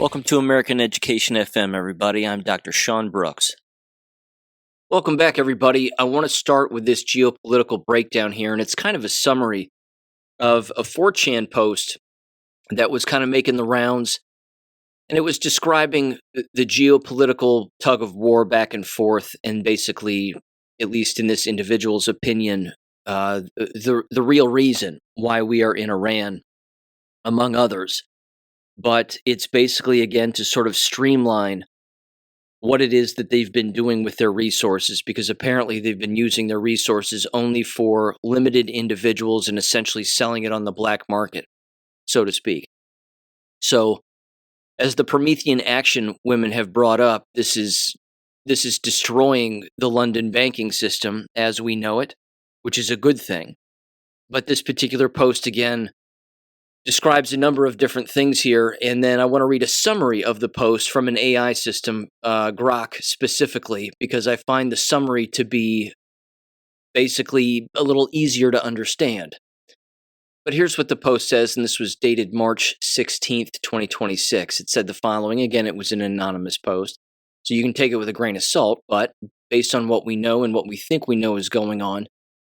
Welcome to American Education FM, everybody. I'm Dr. Sean Brooks. Welcome back, everybody. I want to start with this geopolitical breakdown here, and it's kind of a summary of a 4chan post that was kind of making the rounds, and it was describing the geopolitical tug of war back and forth, and basically, at least in this individual's opinion, the real reason why we are in Iran, among others. But it's basically, again, to sort of streamline what it is that they've been doing with their resources, because apparently they've been using their resources only for limited individuals and essentially selling it on the black market, so to speak. So, as the Promethean action women have brought up, this is destroying the London banking system as we know it, which is a good thing. But this particular post, again, describes a number of different things here, and then I want to read a summary of the post from an AI system, Grok specifically, because I find the summary to be basically a little easier to understand. But here's what the post says, and this was dated March 16th, 2026. It said the following. Again, it was an anonymous post, so you can take it with a grain of salt, but based on what we know and what we think we know is going on,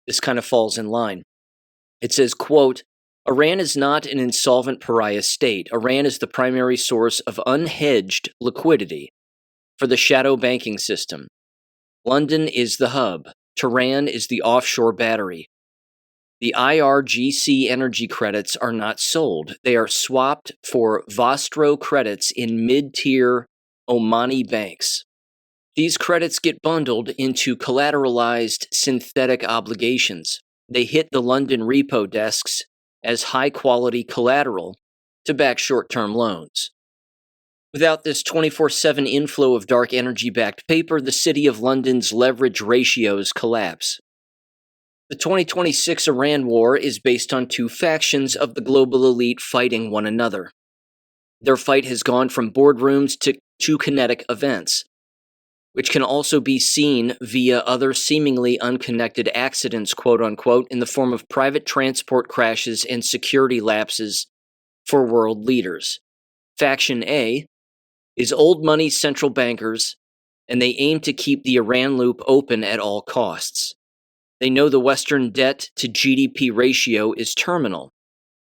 this kind of falls in line. It says, quote, Iran is not an insolvent pariah state. Iran is the primary source of unhedged liquidity for the shadow banking system. London is the hub. Tehran is the offshore battery. The IRGC energy credits are not sold. They are swapped for Vostro credits in mid-tier Omani banks. These credits get bundled into collateralized synthetic obligations. They hit the London repo desks as high-quality collateral to back short-term loans. Without this 24/7 inflow of dark energy-backed paper, the City of London's leverage ratios collapse. The 2026 Iran war is based on two factions of the global elite fighting one another. Their fight has gone from boardrooms to kinetic events, which can also be seen via other seemingly unconnected accidents, quote-unquote, in the form of private transport crashes and security lapses for world leaders. Faction A is old money central bankers, and they aim to keep the Iran loop open at all costs. They know the Western debt to GDP ratio is terminal.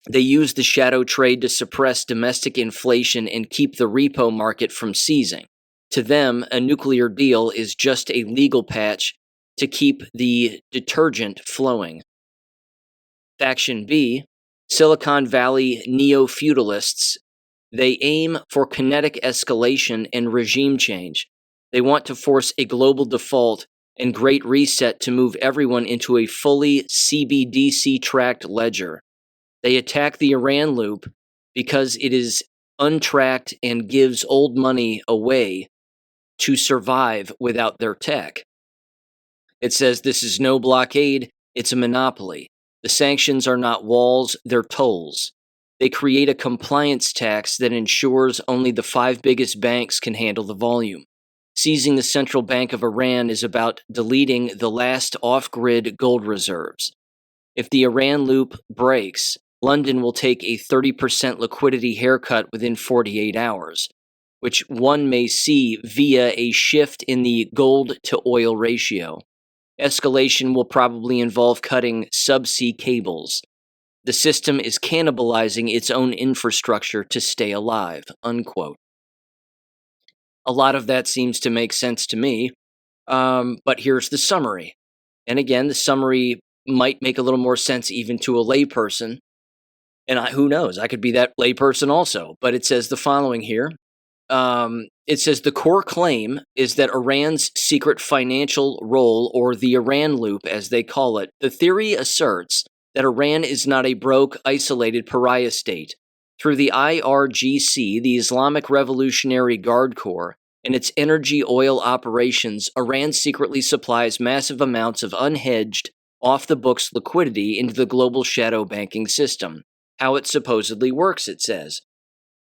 They use the shadow trade to suppress domestic inflation and keep the repo market from seizing. To them, a nuclear deal is just a legal patch to keep the detergent flowing. Faction B, Silicon Valley neo-feudalists, they aim for kinetic escalation and regime change. They want to force a global default and great reset to move everyone into a fully CBDC-tracked ledger. They attack the Iran loop because it is untracked and gives old money away to survive without their tech. It says this is no blockade, it's a monopoly. The sanctions are not walls, they're tolls. They create a compliance tax that ensures only the 5 biggest banks can handle the volume. Seizing the central bank of Iran is about deleting the last off-grid gold reserves. If the Iran loop breaks, London will take a 30% liquidity haircut within 48 hours. Which one may see via a shift in the gold-to-oil ratio. Escalation will probably involve cutting subsea cables. The system is cannibalizing its own infrastructure to stay alive, unquote. A lot of that seems to make sense to me, but here's the summary. And again, the summary might make a little more sense even to a layperson, and who knows, I could be that layperson also, but it says the following here. It says the core claim is that Iran's secret financial role, or the Iran loop as they call it, the theory asserts that Iran is not a broke, isolated pariah state. Through the IRGC, the Islamic Revolutionary Guard Corps, and its energy oil operations, Iran secretly supplies massive amounts of unhedged, off-the-books liquidity into the global shadow banking system. How it supposedly works, it says.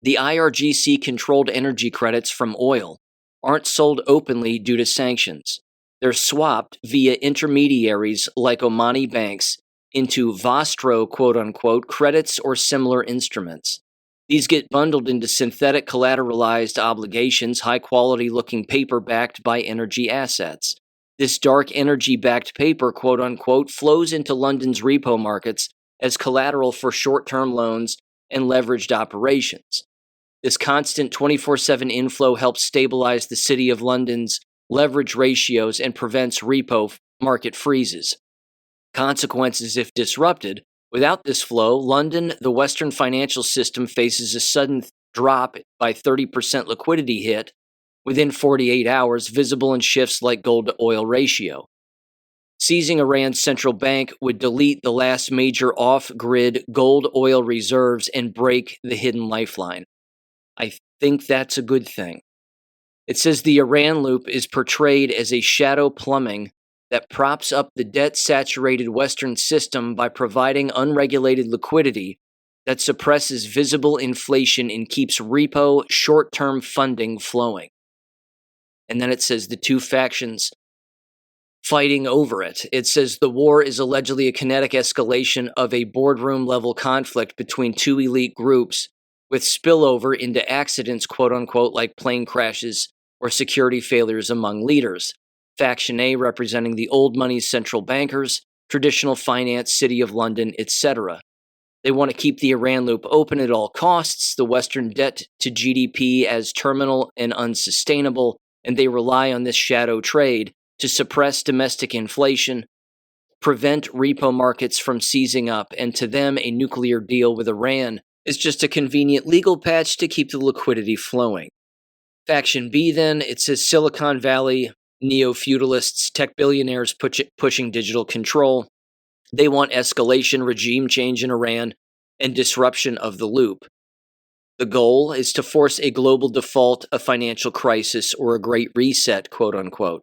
The IRGC-controlled energy credits from oil aren't sold openly due to sanctions. They're swapped via intermediaries like Omani banks into Vostro, quote-unquote, credits or similar instruments. These get bundled into synthetic collateralized obligations, high-quality looking paper backed by energy assets. This dark energy-backed paper, quote-unquote, flows into London's repo markets as collateral for short-term loans and leveraged operations. This constant 24/7 inflow helps stabilize the City of London's leverage ratios and prevents repo market freezes. Consequences if disrupted. Without this flow, London, the Western financial system, faces a sudden drop by 30% liquidity hit within 48 hours, visible in shifts like gold to oil ratio. Seizing Iran's central bank would delete the last major off-grid gold oil reserves and break the hidden lifeline. I think that's a good thing. It says the Iran loop is portrayed as a shadow plumbing that props up the debt-saturated Western system by providing unregulated liquidity that suppresses visible inflation and keeps repo short-term funding flowing. And then it says the two factions fighting over it. It says the war is allegedly a kinetic escalation of a boardroom-level conflict between two elite groups with spillover into accidents, quote-unquote, like plane crashes or security failures among leaders. Faction A representing the old money's central bankers, traditional finance, City of London, etc. They want to keep the Iran loop open at all costs, the Western debt to GDP as terminal and unsustainable, and they rely on this shadow trade to suppress domestic inflation, prevent repo markets from seizing up, and to them, a nuclear deal with Iran is just a convenient legal patch to keep the liquidity flowing. Faction B, then, it says Silicon Valley, neo-feudalists, tech billionaires pushing digital control. They want escalation, regime change in Iran, and disruption of the loop. The goal is to force a global default, a financial crisis, or a great reset, quote-unquote.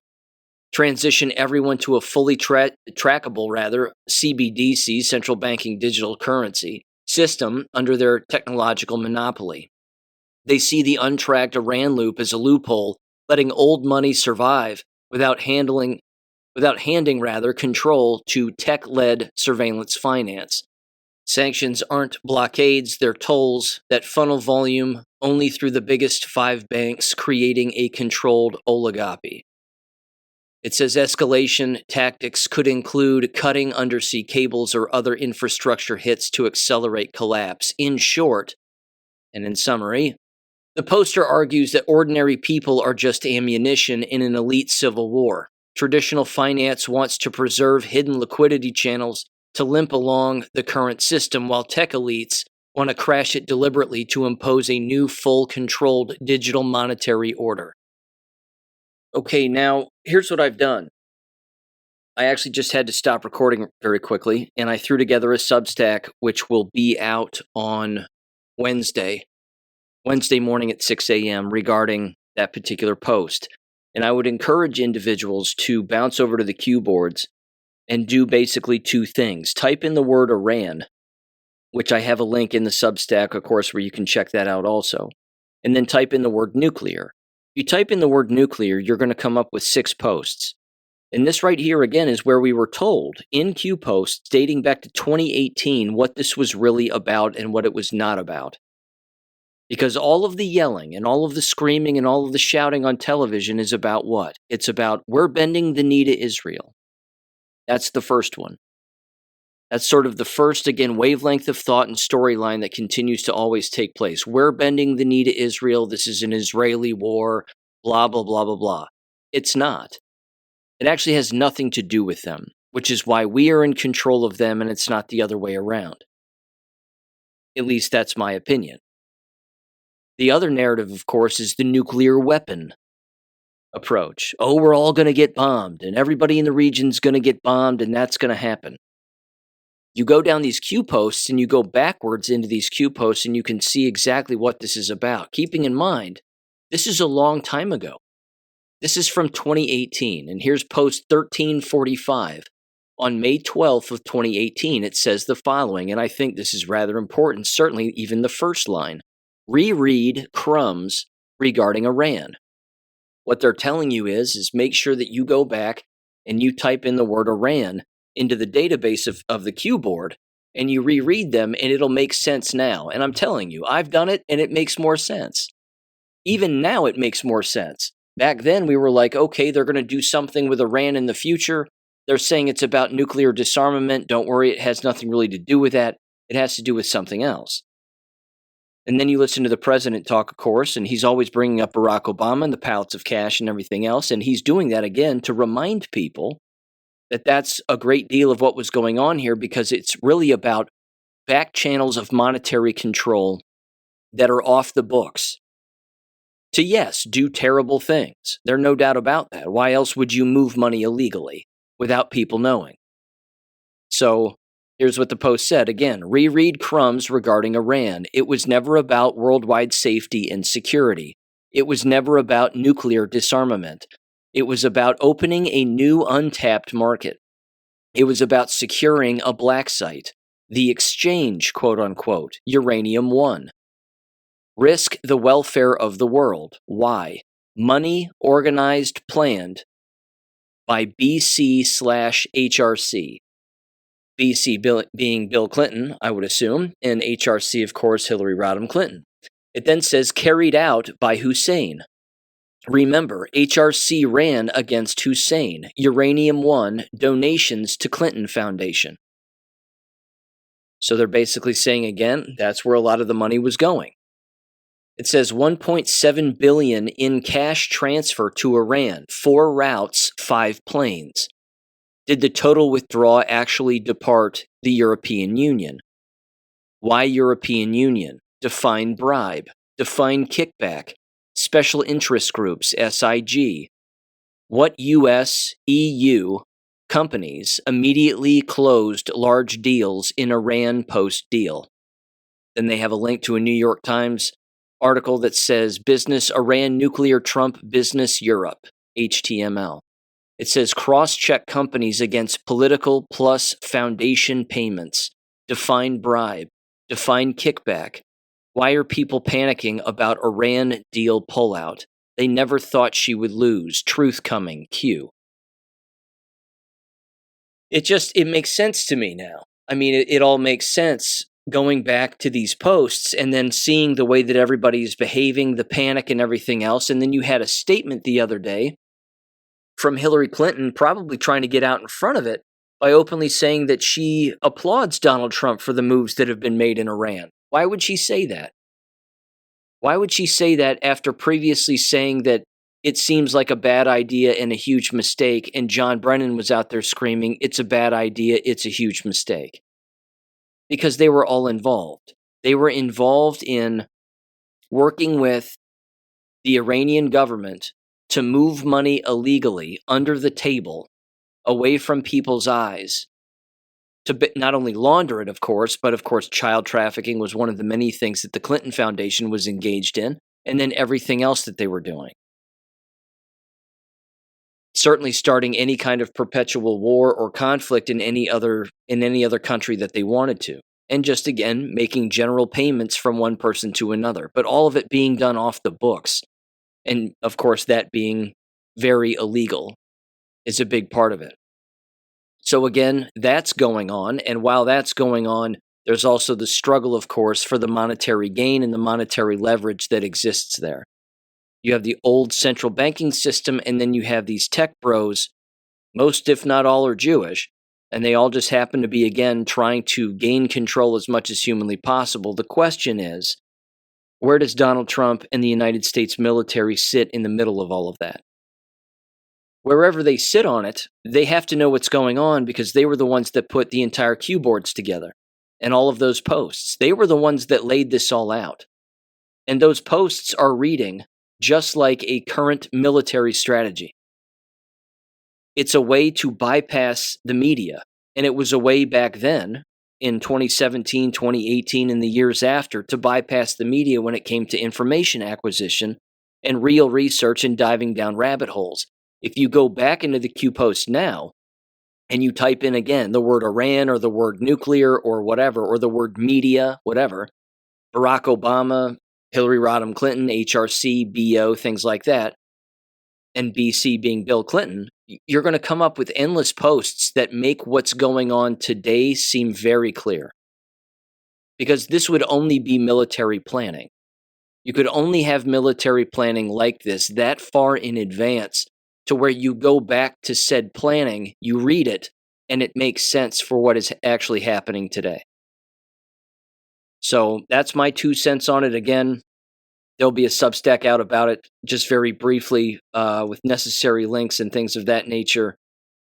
Transition everyone to a fully trackable, CBDC, central banking digital currency, system under their technological monopoly. They see the untracked Iran loop as a loophole, letting old money survive without handing control to tech-led surveillance finance. Sanctions aren't blockades, they're tolls that funnel volume only through the biggest 5 banks, creating a controlled oligopoly. It says escalation tactics could include cutting undersea cables or other infrastructure hits to accelerate collapse. In short, and in summary, the poster argues that ordinary people are just ammunition in an elite civil war. Traditional finance wants to preserve hidden liquidity channels to limp along the current system, while tech elites want to crash it deliberately to impose a new, full-controlled digital monetary order. Okay, now, here's what I've done. I actually just had to stop recording very quickly, and I threw together a Substack, which will be out on Wednesday morning at 6 a.m. regarding that particular post. And I would encourage individuals to bounce over to the Q boards and do basically two things. Type in the word Iran, which I have a link in the Substack, of course, where you can check that out also. And then type in the word nuclear. If you type in the word nuclear, you're going to come up with 6 posts. And this right here, again, is where we were told in Q posts dating back to 2018 what this was really about and what it was not about. Because all of the yelling and all of the screaming and all of the shouting on television is about what? It's about, we're bending the knee to Israel. That's the first one. That's sort of the first, again, wavelength of thought and storyline that continues to always take place. We're bending the knee to Israel. This is an Israeli war, blah, blah, blah, blah, blah. It's not. It actually has nothing to do with them, which is why we are in control of them and it's not the other way around. At least that's my opinion. The other narrative, of course, is the nuclear weapon approach. Oh, we're all going to get bombed, and everybody in the region's going to get bombed, and that's going to happen. You go down these Q posts, and you go backwards into these Q posts, and you can see exactly what this is about. Keeping in mind, this is a long time ago. This is from 2018, and here's post 1345. On May 12th of 2018, it says the following, and I think this is rather important, certainly even the first line. Reread crumbs regarding Iran. What they're telling you is make sure that you go back and you type in the word Iran into the database of the Q board, and you reread them and it'll make sense now. And I'm telling you, I've done it and it makes more sense. Even now, it makes more sense. Back then, we were like, okay, they're going to do something with Iran in the future. They're saying it's about nuclear disarmament. Don't worry, it has nothing really to do with that. It has to do with something else. And then you listen to the president talk, of course, and he's always bringing up Barack Obama and the pallets of cash and everything else. And he's doing that again to remind people that that's a great deal of what was going on here, because it's really about back channels of monetary control that are off the books to, yes, do terrible things. There's no doubt about that. Why else would you move money illegally without people knowing? So here's what the Post said. Again, reread crumbs regarding Iran. It was never about worldwide safety and security. It was never about nuclear disarmament. It was about opening a new untapped market. It was about securing a black site, the exchange, quote unquote, uranium one. Risk the welfare of the world. Why? Money organized, planned by BC/HRC. BC being Bill Clinton, I would assume, and HRC, of course, Hillary Rodham Clinton. It then says carried out by Hussein. Remember, HRC ran against Hussein. Uranium One, donations to Clinton Foundation. So they're basically saying, again, that's where a lot of the money was going. It says 1.7 billion in cash transfer to Iran, 4 routes, 5 planes. Did the total withdrawal actually depart the European Union? Why European Union? Define bribe. Define kickback. Special interest groups, SIG. What US, EU companies immediately closed large deals in Iran post-deal? Then they have a link to a New York Times article that says business Iran nuclear Trump business Europe, HTML. It says cross-check companies against political plus foundation payments. Define bribe. Define kickback. Why are people panicking about Iran deal pullout? They never thought she would lose. Truth coming. Q. It makes sense to me now. I mean, it all makes sense going back to these posts and then seeing the way that everybody's behaving, the panic and everything else. And then you had a statement the other day from Hillary Clinton, probably trying to get out in front of it by openly saying that she applauds Donald Trump for the moves that have been made in Iran. Why would she say that? Why would she say that after previously saying that it seems like a bad idea and a huge mistake, and John Brennan was out there screaming, it's a bad idea, it's a huge mistake? Because they were all involved. They were involved in working with the Iranian government to move money illegally under the table, away from people's eyes, to not only launder it, of course, but of course child trafficking was one of the many things that the Clinton Foundation was engaged in, and then everything else that they were doing. Certainly starting any kind of perpetual war or conflict in any other country that they wanted to. And just, again, making general payments from one person to another. But all of it being done off the books. And, of course, that being very illegal is a big part of it. So, again, that's going on. And while that's going on, there's also the struggle, of course, for the monetary gain and the monetary leverage that exists there. You have the old central banking system, and then you have these tech bros. Most, if not all, are Jewish. And they all just happen to be, again, trying to gain control as much as humanly possible. The question is, where does Donald Trump and the United States military sit in the middle of all of that? Wherever they sit on it, they have to know what's going on, because they were the ones that put the entire Q boards together and all of those posts. They were the ones that laid this all out. And those posts are reading just like a current military strategy. It's a way to bypass the media. And it was a way back then, in 2017, 2018, and the years after, to bypass the media when it came to information acquisition and real research and diving down rabbit holes. If you go back into the Q post now, and you type in again the word Iran or the word nuclear or whatever, or the word media, whatever, Barack Obama, Hillary Rodham Clinton, HRC, BO, things like that, and BC being Bill Clinton, you're going to come up with endless posts that make what's going on today seem very clear. because this would only be military planning. You could only have military planning like this that far in advance to where you go back to said planning, you read it, and it makes sense for what is actually happening today. So that's my 2 cents on it. Again, there'll be a Substack out about it just very briefly with necessary links and things of that nature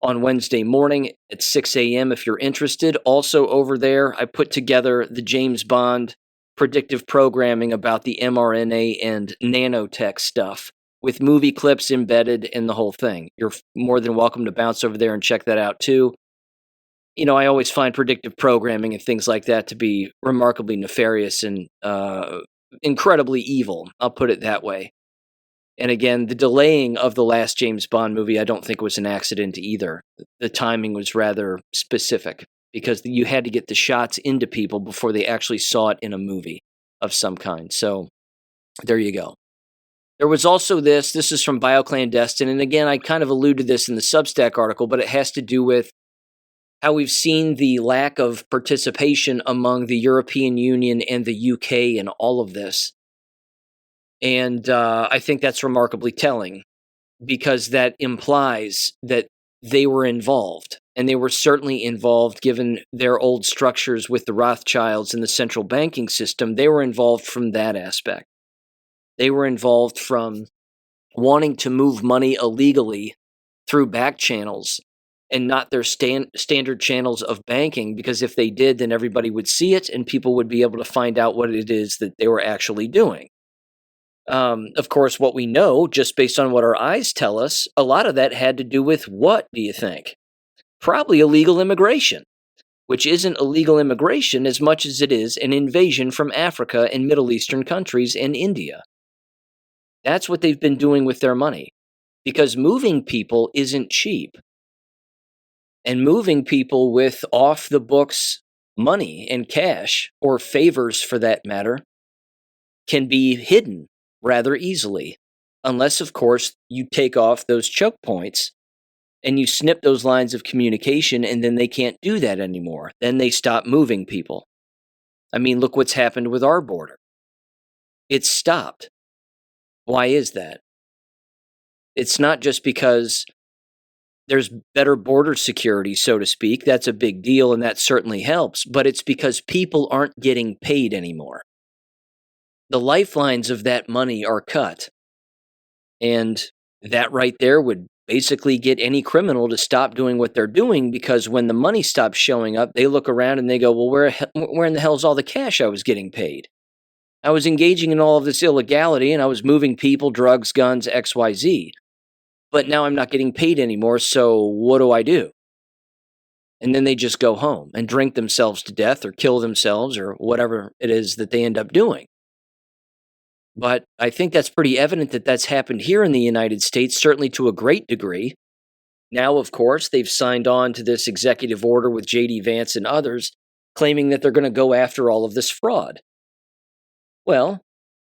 on Wednesday morning at 6 a.m. if you're interested. Also over there, I put together the James Bond predictive programming about the mRNA and nanotech stuff with movie clips embedded in the whole thing. You're more than welcome to bounce over there and check that out too. You know, I always find predictive programming and things like that to be remarkably nefarious and incredibly evil. I'll put it that way. And again, the delaying of the last James Bond movie, I don't think was an accident either. The timing was rather specific because you had to get the shots into people before they actually saw it in a movie of some kind. So there you go. There was also this is from BioClandestine. And again, I kind of alluded to this in the Substack article, but it has to do with how we've seen the lack of participation among the European Union and the UK in all of this. And I think that's remarkably telling because that implies that they were involved. And they were certainly involved given their old structures with the Rothschilds and the central banking system. They were involved from that aspect. They were involved from wanting to move money illegally through back channels and not their standard channels of banking, because if they did, then everybody would see it and people would be able to find out what it is that they were actually doing. Of course, what we know, just based on what our eyes tell us, a lot of that had to do with what, do you think? Probably illegal immigration, which isn't illegal immigration as much as it is an invasion from Africa and Middle Eastern countries and India. That's what they've been doing with their money, because moving people isn't cheap. And moving people with off-the-books money and cash, or favors for that matter, can be hidden rather easily, unless, of course, you take off those choke points and you snip those lines of communication, and then they can't do that anymore. Then they stop moving people. I mean, look what's happened with our border. It's stopped. Why is that? It's not just because there's better border security, so to speak. That's a big deal, and that certainly helps. But it's because people aren't getting paid anymore. The lifelines of that money are cut. And that right there would basically get any criminal to stop doing what they're doing, because when the money stops showing up, they look around and they go, well, where in the hell is all the cash I was getting paid? I was engaging in all of this illegality, and I was moving people, drugs, guns, XYZ. But now I'm not getting paid anymore, so what do I do? And then they just go home and drink themselves to death or kill themselves or whatever it is that they end up doing. But I think that's pretty evident that that's happened here in the United States, certainly to a great degree. Now, of course, they've signed on to this executive order with J.D. Vance and others, claiming that they're going to go after all of this fraud. Well,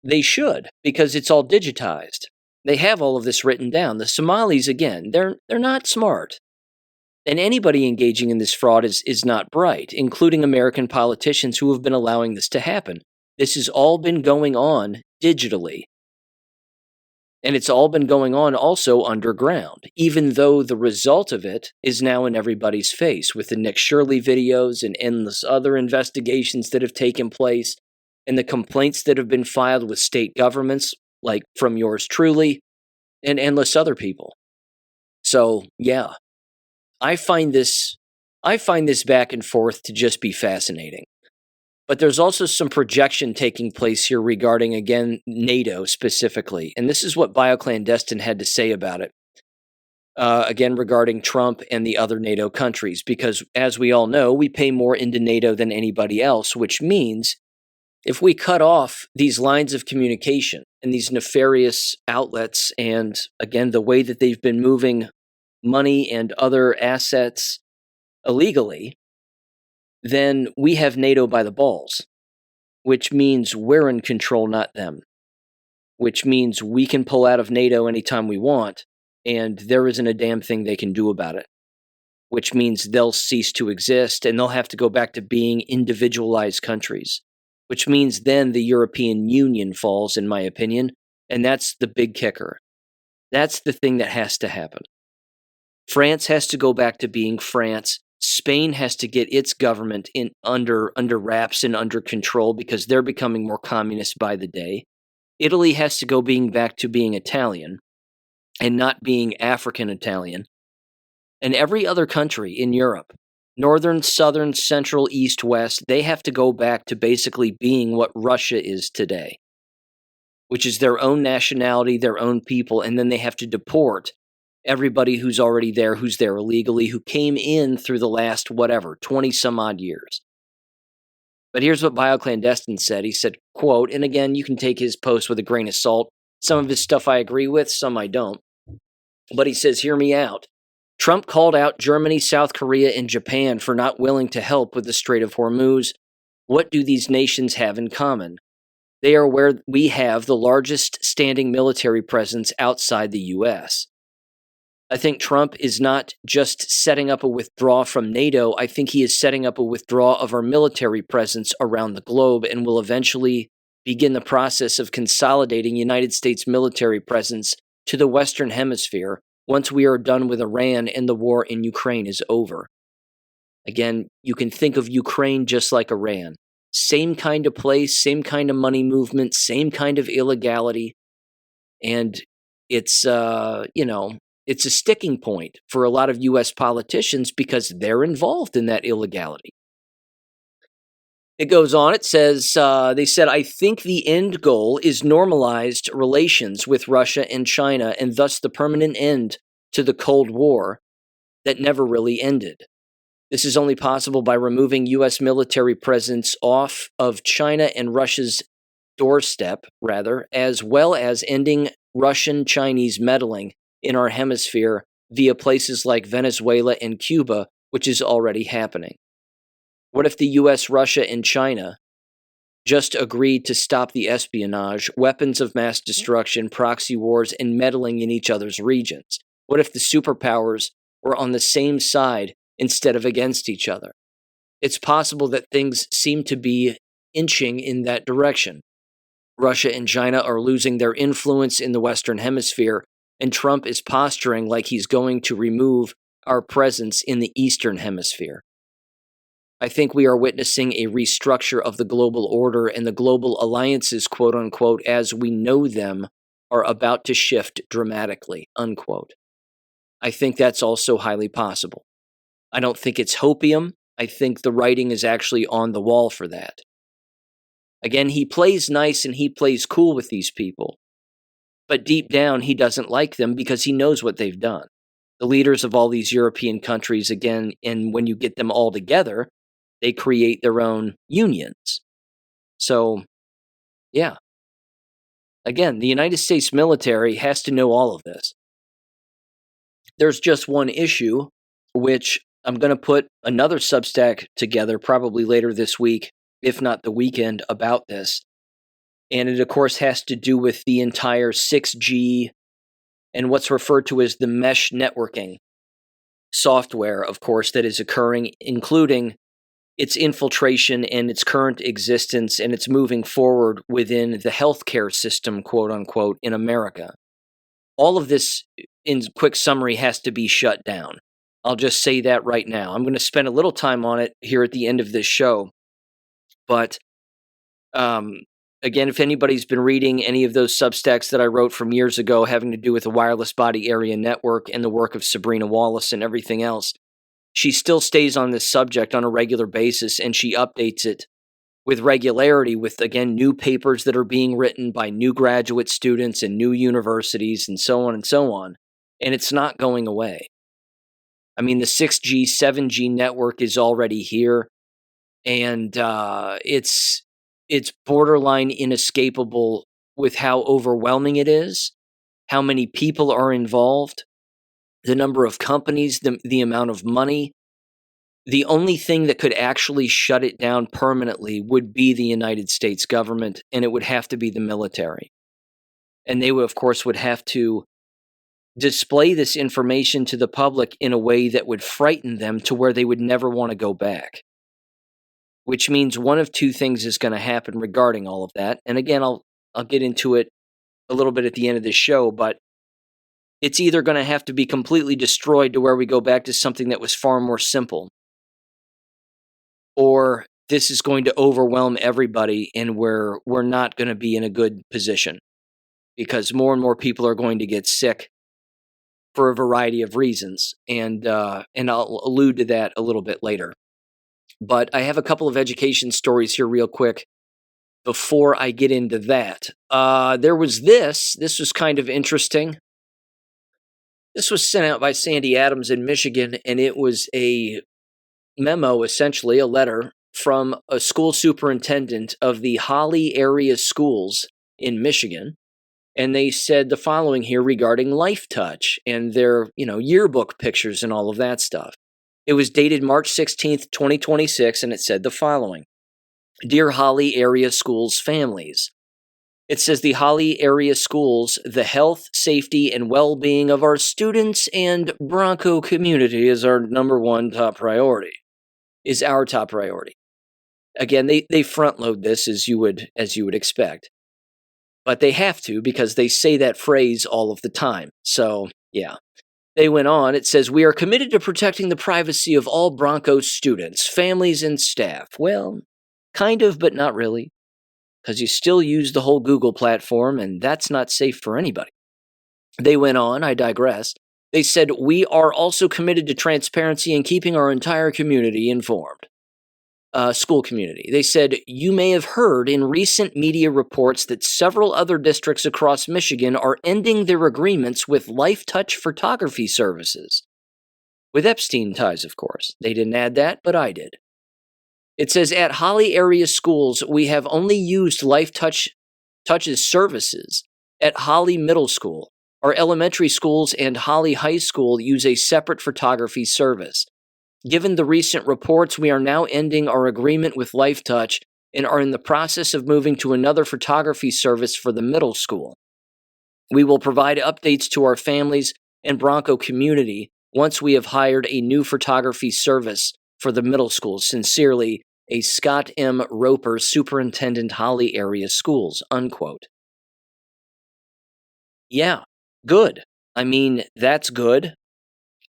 they should, because it's all digitized. They have all of this written down. The Somalis, again, they're not smart. And anybody engaging in this fraud is not bright, including American politicians who have been allowing this to happen. This has all been going on digitally. And it's all been going on also underground, even though the result of it is now in everybody's face with the Nick Shirley videos and endless other investigations that have taken place and the complaints that have been filed with state governments, like from yours truly, and endless other people. So, yeah, I find this back and forth to just be fascinating. But there's also some projection taking place here regarding, again, NATO specifically. And this is what BioClandestine had to say about it. Again, regarding Trump and the other NATO countries. Because, as we all know, we pay more into NATO than anybody else, which means if we cut off these lines of communication and these nefarious outlets and, again, the way that they've been moving money and other assets illegally, then we have NATO by the balls, which means we're in control, not them, which means we can pull out of NATO anytime we want, and there isn't a damn thing they can do about it, which means they'll cease to exist and they'll have to go back to being individualized countries, which means then the European Union falls, in my opinion, and that's the big kicker. That's the thing that has to happen. France has to go back to being France. Spain has to get its government under wraps and under control because they're becoming more communist by the day. Italy has to go back to being Italian and not being African Italian. And every other country in Europe, northern, southern, central, east, west, they have to go back to basically being what Russia is today, which is their own nationality, their own people, and then they have to deport everybody who's already there, who's there illegally, who came in through the last, 20 some odd years. But here's what BioClandestine said. He said, quote, and again, you can take his post with a grain of salt. Some of his stuff I agree with, some I don't. But he says, hear me out. Trump called out Germany, South Korea, and Japan for not willing to help with the Strait of Hormuz. What do these nations have in common? They are where we have the largest standing military presence outside the U.S. I think Trump is not just setting up a withdrawal from NATO. I think he is setting up a withdrawal of our military presence around the globe and will eventually begin the process of consolidating United States military presence to the Western Hemisphere once we are done with Iran and the war in Ukraine is over. Again, you can think of Ukraine just like Iran. Same kind of place, same kind of money movement, same kind of illegality. And it's, it's a sticking point for a lot of U.S. politicians because they're involved in that illegality. It goes on, it says, they said, I think the end goal is normalized relations with Russia and China and thus the permanent end to the Cold War that never really ended. This is only possible by removing U.S. military presence off of China and Russia's doorstep, as well as ending Russian-Chinese meddling in our hemisphere via places like Venezuela and Cuba, which is already happening. What if the U.S., Russia, and China just agreed to stop the espionage, weapons of mass destruction, proxy wars, and meddling in each other's regions? What if the superpowers were on the same side instead of against each other? It's possible that things seem to be inching in that direction. Russia and China are losing their influence in the Western Hemisphere, and Trump is posturing like he's going to remove our presence in the Eastern Hemisphere. I think we are witnessing a restructure of the global order, and the global alliances, quote unquote, as we know them, are about to shift dramatically, unquote. I think that's also highly possible. I don't think it's hopium. I think the writing is actually on the wall for that. Again, he plays nice and he plays cool with these people. But deep down, he doesn't like them because he knows what they've done. The leaders of all these European countries, again, and when you get them all together, they create their own unions. So, yeah. Again, the United States military has to know all of this. There's just one issue, which I'm going to put another Substack together probably later this week, if not the weekend, about this. And it, of course, has to do with the entire 6G and what's referred to as the mesh networking software, of course, that is occurring, including its infiltration and its current existence and its moving forward within the healthcare system, quote unquote, in America. All of this, in quick summary, has to be shut down. I'll just say that right now. I'm going to spend a little time on it here at the end of this show. But again, if anybody's been reading any of those Substacks that I wrote from years ago having to do with the wireless body area network and the work of Sabrina Wallace and everything else, she still stays on this subject on a regular basis, and she updates it with regularity with, again, new papers that are being written by new graduate students and new universities and so on and so on. And it's not going away. I mean, the 6G, 7G network is already here, and it's borderline inescapable with how overwhelming it is, how many people are involved, the number of companies, the amount of money. The only thing that could actually shut it down permanently would be the United States government, and it would have to be the military. And they, of course, would have to display this information to the public in a way that would frighten them to where they would never want to go back. Which means one of two things is going to happen regarding all of that. And again, I'll get into it a little bit at the end of this show, but it's either going to have to be completely destroyed to where we go back to something that was far more simple, or this is going to overwhelm everybody and we're not going to be in a good position because more and more people are going to get sick for a variety of reasons. And I'll allude to that a little bit later. But I have a couple of education stories here real quick before I get into that. There was this was kind of interesting. This was sent out by Sandy Adams in Michigan, and it was a memo, essentially a letter from a school superintendent of the Holly area schools in Michigan. And they said the following here regarding Life Touch and their, yearbook pictures and all of that stuff. It was dated March 16th, 2026, and it said the following. Dear Holly area schools families. It says the Holly area schools, the health, safety, and well-being of our students and Bronco community is our number one top priority. Is our top priority. Again, they front load this as you would expect. But they have to because they say that phrase all of the time. So, yeah. They went on, it says, we are committed to protecting the privacy of all Broncos students, families, and staff. Well, kind of, but not really. Because you still use the whole Google platform, and that's not safe for anybody. They went on, I digress. They said, we are also committed to transparency and keeping our entire community informed. School community. They said, you may have heard in recent media reports that several other districts across Michigan are ending their agreements with Life Touch photography services. With Epstein ties, of course. They didn't add that, but I did. It says, at Holly area schools, we have only used Life Touch's services at Holly Middle School. Our elementary schools and Holly High School use a separate photography service. Given the recent reports, we are now ending our agreement with Life Touch and are in the process of moving to another photography service for the middle school. We will provide updates to our families and Bronco community once we have hired a new photography service for the middle school. Sincerely, a Scott M. Roper, Superintendent, Holly Area Schools, unquote. Yeah, good. I mean, that's good.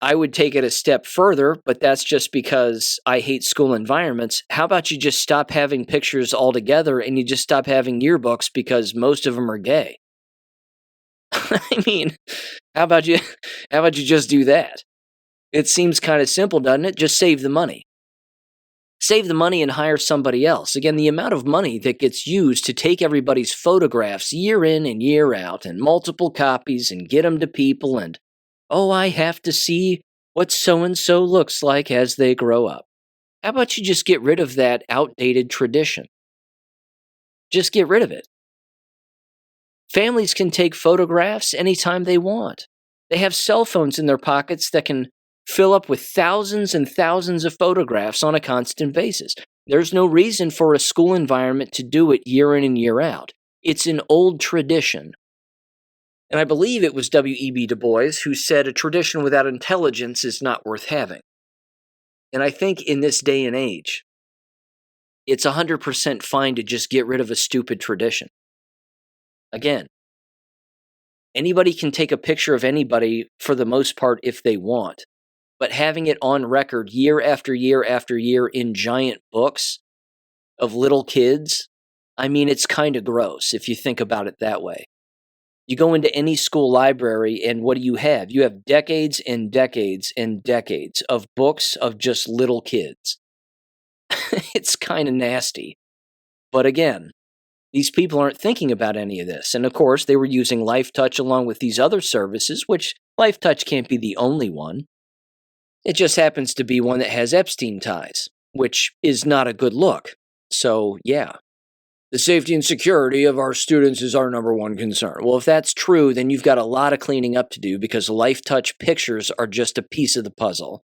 I would take it a step further, but that's just because I hate school environments. How about you just stop having pictures altogether and you just stop having yearbooks because most of them are gay? I mean, how about you just do that? It seems kind of simple, doesn't it? Just save the money. Save the money and hire somebody else. Again, the amount of money that gets used to take everybody's photographs year in and year out and multiple copies and get them to people and oh, I have to see what so-and-so looks like as they grow up. How about you just get rid of that outdated tradition? Just get rid of it. Families can take photographs anytime they want. They have cell phones in their pockets that can fill up with thousands and thousands of photographs on a constant basis. There's no reason for a school environment to do it year in and year out. It's an old tradition. And I believe it was W.E.B. Du Bois who said a tradition without intelligence is not worth having. And I think in this day and age, it's 100% fine to just get rid of a stupid tradition. Again, anybody can take a picture of anybody for the most part if they want. But having it on record year after year after year in giant books of little kids, I mean, it's kind of gross if you think about it that way. You go into any school library and what do you have? You have decades and decades and decades of books of just little kids. It's kind of nasty. But again, these people aren't thinking about any of this. And of course, they were using Life Touch along with these other services, which Life Touch can't be the only one. It just happens to be one that has Epstein ties, which is not a good look. So, yeah. The safety and security of our students is our number one concern. Well, if that's true, then you've got a lot of cleaning up to do because Life Touch pictures are just a piece of the puzzle.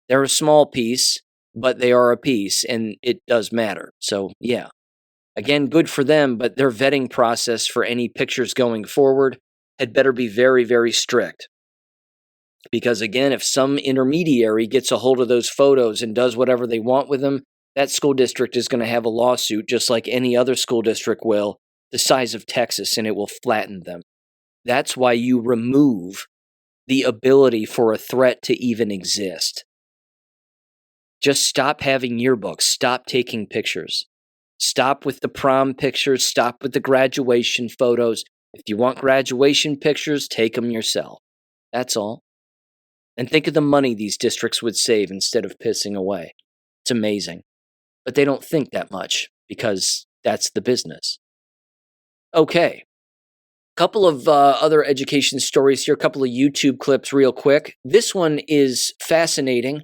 They're a small piece, but they are a piece, and it does matter. So, yeah. Again, good for them, but their vetting process for any pictures going forward had better be very, very strict. Because again, if some intermediary gets a hold of those photos and does whatever they want with them, that school district is going to have a lawsuit just like any other school district will, the size of Texas, and it will flatten them. That's why you remove the ability for a threat to even exist. Just stop having yearbooks. Stop taking pictures. Stop with the prom pictures. Stop with the graduation photos. If you want graduation pictures, take them yourself. That's all. And think of the money these districts would save instead of pissing away. It's amazing. But they don't think that much because that's the business. Okay. Couple of other education stories here, a couple of YouTube clips real quick. This one is fascinating,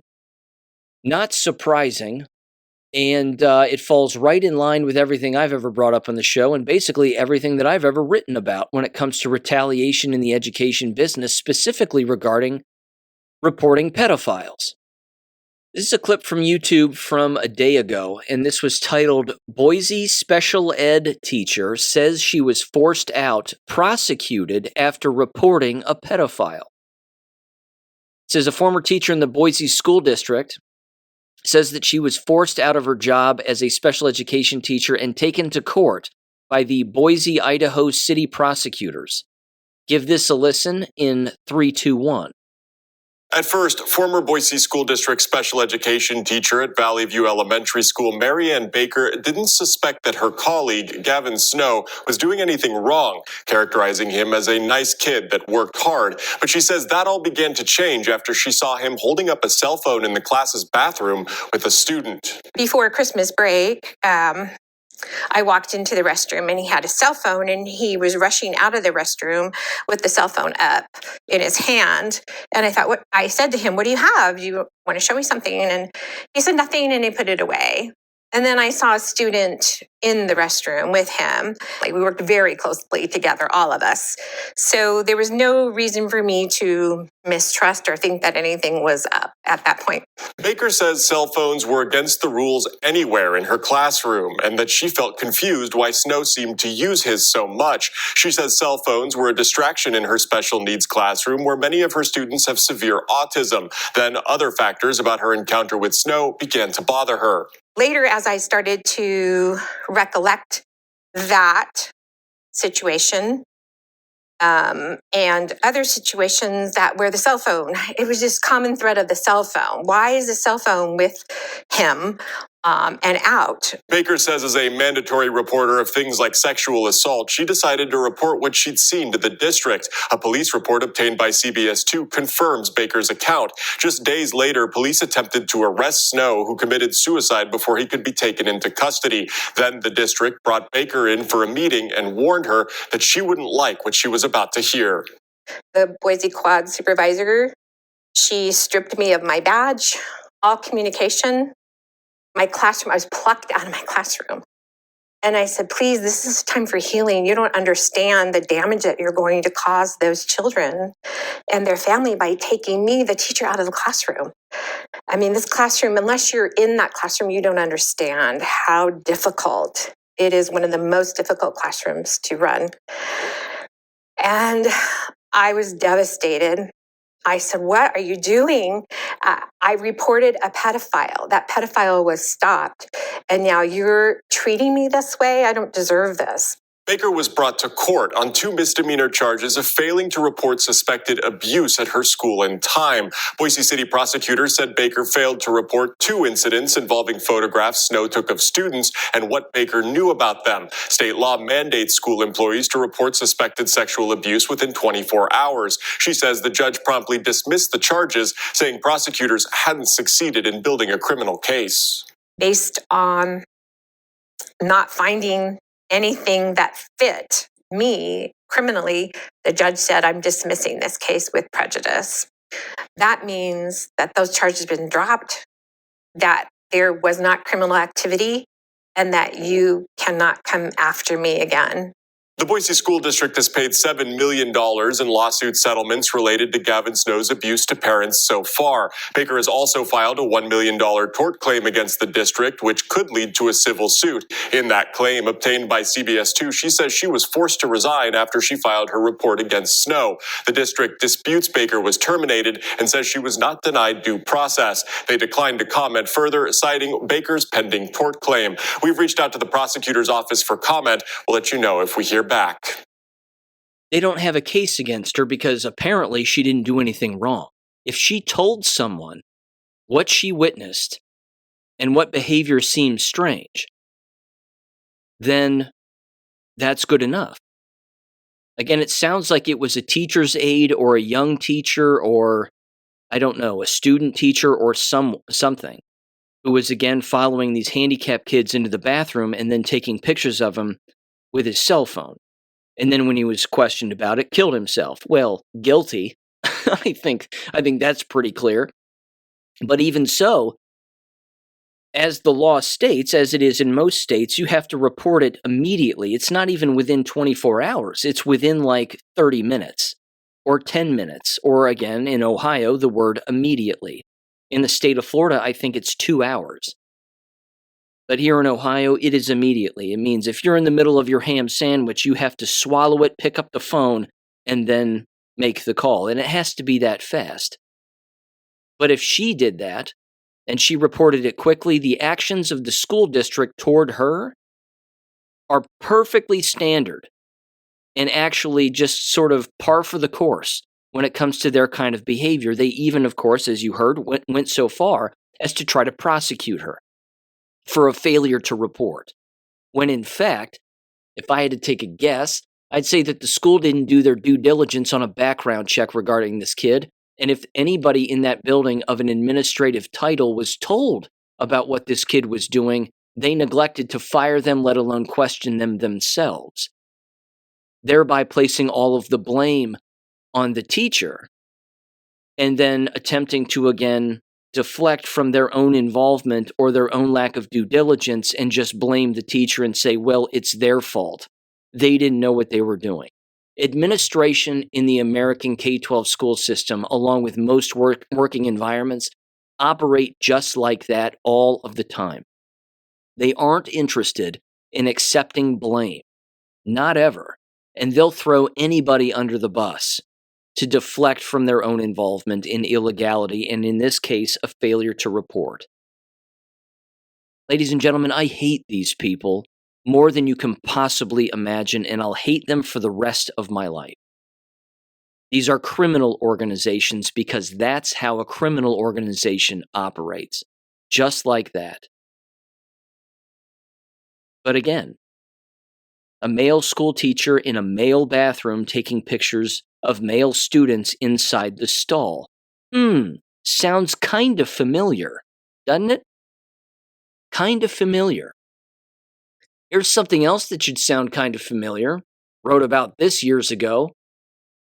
not surprising, and it falls right in line with everything I've ever brought up on the show and basically everything that I've ever written about when it comes to retaliation in the education business, specifically regarding reporting pedophiles. This is a clip from YouTube from a day ago, and this was titled, Boise Special Ed Teacher Says She Was Forced Out, Prosecuted After Reporting a Pedophile. It says a former teacher in the Boise School District says that she was forced out of her job as a special education teacher and taken to court by the Boise, Idaho City prosecutors. Give this a listen in 3, 2, 1. At first, former Boise School District special education teacher at Valley View Elementary School, Mary Ann Baker, didn't suspect that her colleague, Gavin Snow, was doing anything wrong, characterizing him as a nice kid that worked hard. But she says that all began to change after she saw him holding up a cell phone in the class's bathroom with a student. Before Christmas break, I walked into the restroom and he had a cell phone and he was rushing out of the restroom with the cell phone up in his hand. And I thought, I said to him, what do you have? Do you want to show me something? And he said nothing and he put it away. And then I saw a student in the restroom with him. We worked very closely together, all of us. So there was no reason for me to mistrust or think that anything was up at that point. Baker says cell phones were against the rules anywhere in her classroom and that she felt confused why Snow seemed to use his so much. She says cell phones were a distraction in her special needs classroom where many of her students have severe autism. Then other factors about her encounter with Snow began to bother her. Later, as I started to recollect that situation and other situations that where the cell phone, it was just common thread of the cell phone. Why is the cell phone with him and out? Baker says as a mandatory reporter of things like sexual assault, she decided to report what she'd seen to the district. A police report obtained by CBS 2 confirms Baker's account. Just days later, police attempted to arrest Snow, who committed suicide before he could be taken into custody. Then the district brought Baker in for a meeting and warned her that she wouldn't like what she was about to hear. The Boise Quad supervisor, she stripped me of my badge, all communication. My classroom, I was plucked out of my classroom. And I said, please, this is time for healing. You don't understand the damage that you're going to cause those children and their family by taking me, the teacher, out of the classroom. I mean, this classroom, unless you're in that classroom, you don't understand how difficult it is. One of the most difficult classrooms to run. And I was devastated. I said, what are you doing? I reported a pedophile. That pedophile was stopped. And now you're treating me this way? I don't deserve this. Baker was brought to court on 2 misdemeanor charges of failing to report suspected abuse at her school in time. Boise City prosecutors said Baker failed to report 2 incidents involving photographs Snow took of students and what Baker knew about them. State law mandates school employees to report suspected sexual abuse within 24 hours. She says the judge promptly dismissed the charges, saying prosecutors hadn't succeeded in building a criminal case. Based on not finding anything that fit me criminally, the judge said, I'm dismissing this case with prejudice. That means that those charges have been dropped, that there was not criminal activity, and that you cannot come after me again. The Boise School District has paid $7 million in lawsuit settlements related to Gavin Snow's abuse to parents so far. Baker has also filed a $1 million tort claim against the district, which could lead to a civil suit. In that claim obtained by CBS 2, she says she was forced to resign after she filed her report against Snow. The district disputes Baker was terminated and says she was not denied due process. They declined to comment further, citing Baker's pending tort claim. We've reached out to the prosecutor's office for comment. We'll let you know if we hear back. They don't have a case against her because apparently she didn't do anything wrong. If she told someone what she witnessed and what behavior seems strange, then that's good enough. Again, it sounds like it was a teacher's aide or a young teacher or, I don't know, a student teacher or something who was, again, following these handicapped kids into the bathroom and then taking pictures of them with his cell phone. And then when he was questioned about it, killed himself. Well, guilty. I think that's pretty clear. But even so, as the law states, as it is in most states, you have to report it immediately. It's not even within 24 hours. It's within like 30 minutes or 10 minutes. Or again, in Ohio, the word immediately. In the state of Florida, I think it's 2 hours. But here in Ohio, it is immediately. It means if you're in the middle of your ham sandwich, you have to swallow it, pick up the phone, and then make the call. And it has to be that fast. But if she did that, and she reported it quickly, the actions of the school district toward her are perfectly standard and actually just sort of par for the course when it comes to their kind of behavior. They even, of course, as you heard, went so far as to try to prosecute her for a failure to report. When in fact, if I had to take a guess, I'd say that the school didn't do their due diligence on a background check regarding this kid. And if anybody in that building of an administrative title was told about what this kid was doing, they neglected to fire them, let alone question them themselves, thereby placing all of the blame on the teacher and then attempting to, again, deflect from their own involvement or their own lack of due diligence and just blame the teacher and say, well, it's their fault. They didn't know what they were doing. Administration in the American K12 school system, along with most working environments, operate just like that all of the time. They aren't interested in accepting blame. Not ever. And they'll throw anybody under the bus to deflect from their own involvement in illegality, and in this case, a failure to report. Ladies and gentlemen, I hate these people more than you can possibly imagine, and I'll hate them for the rest of my life. These are criminal organizations because that's how a criminal organization operates. Just like that. But again, a male school teacher in a male bathroom taking pictures of male students inside the stall. Sounds kind of familiar, doesn't it? Kind of familiar. Here's something else that should sound kind of familiar. Wrote about this years ago.